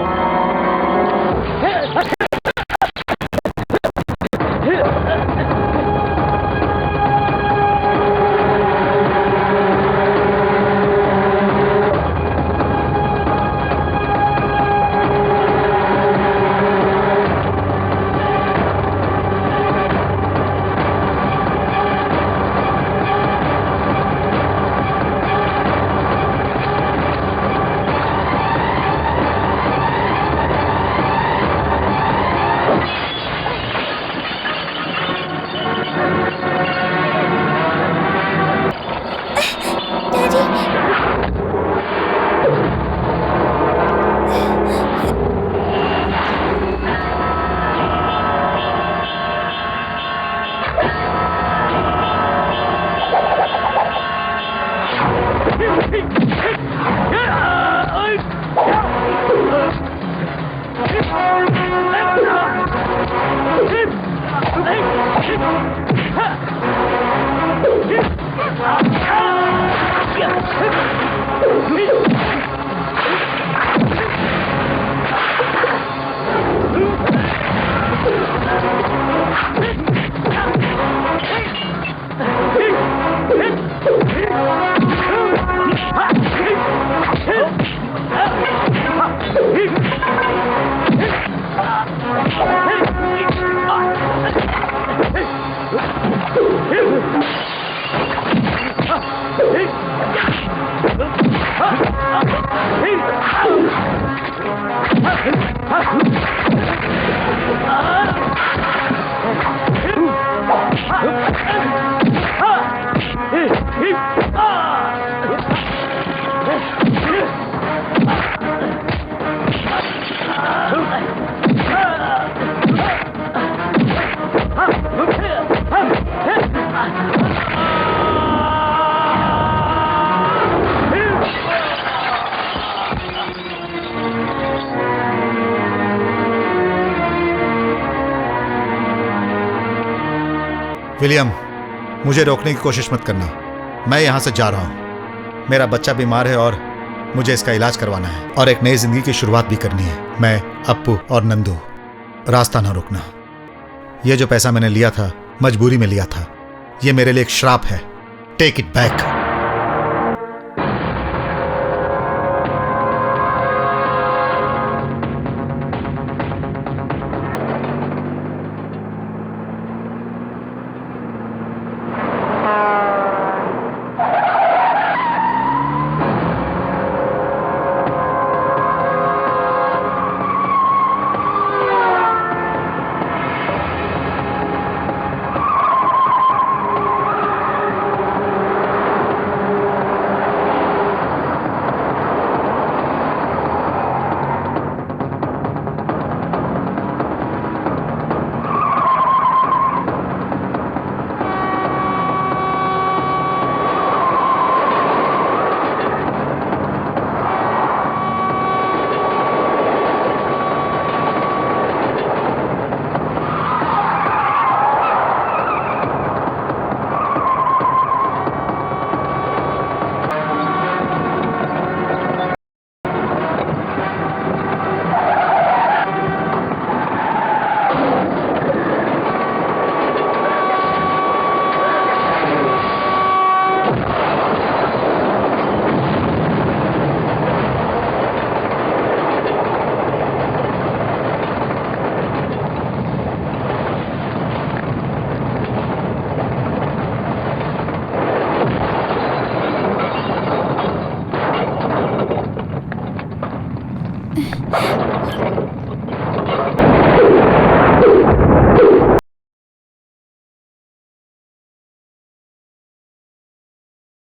[SPEAKER 8] विलियम, मुझे रोकने की कोशिश मत करना, मैं यहाँ से जा रहा हूँ। मेरा बच्चा बीमार है और मुझे इसका इलाज करवाना है और एक नई जिंदगी की शुरुआत भी करनी है। मैं, अप्पू और नंदू, रास्ता ना रोकना। ये जो पैसा मैंने लिया था मजबूरी में लिया था। ये मेरे लिए एक श्राप है। Take it back.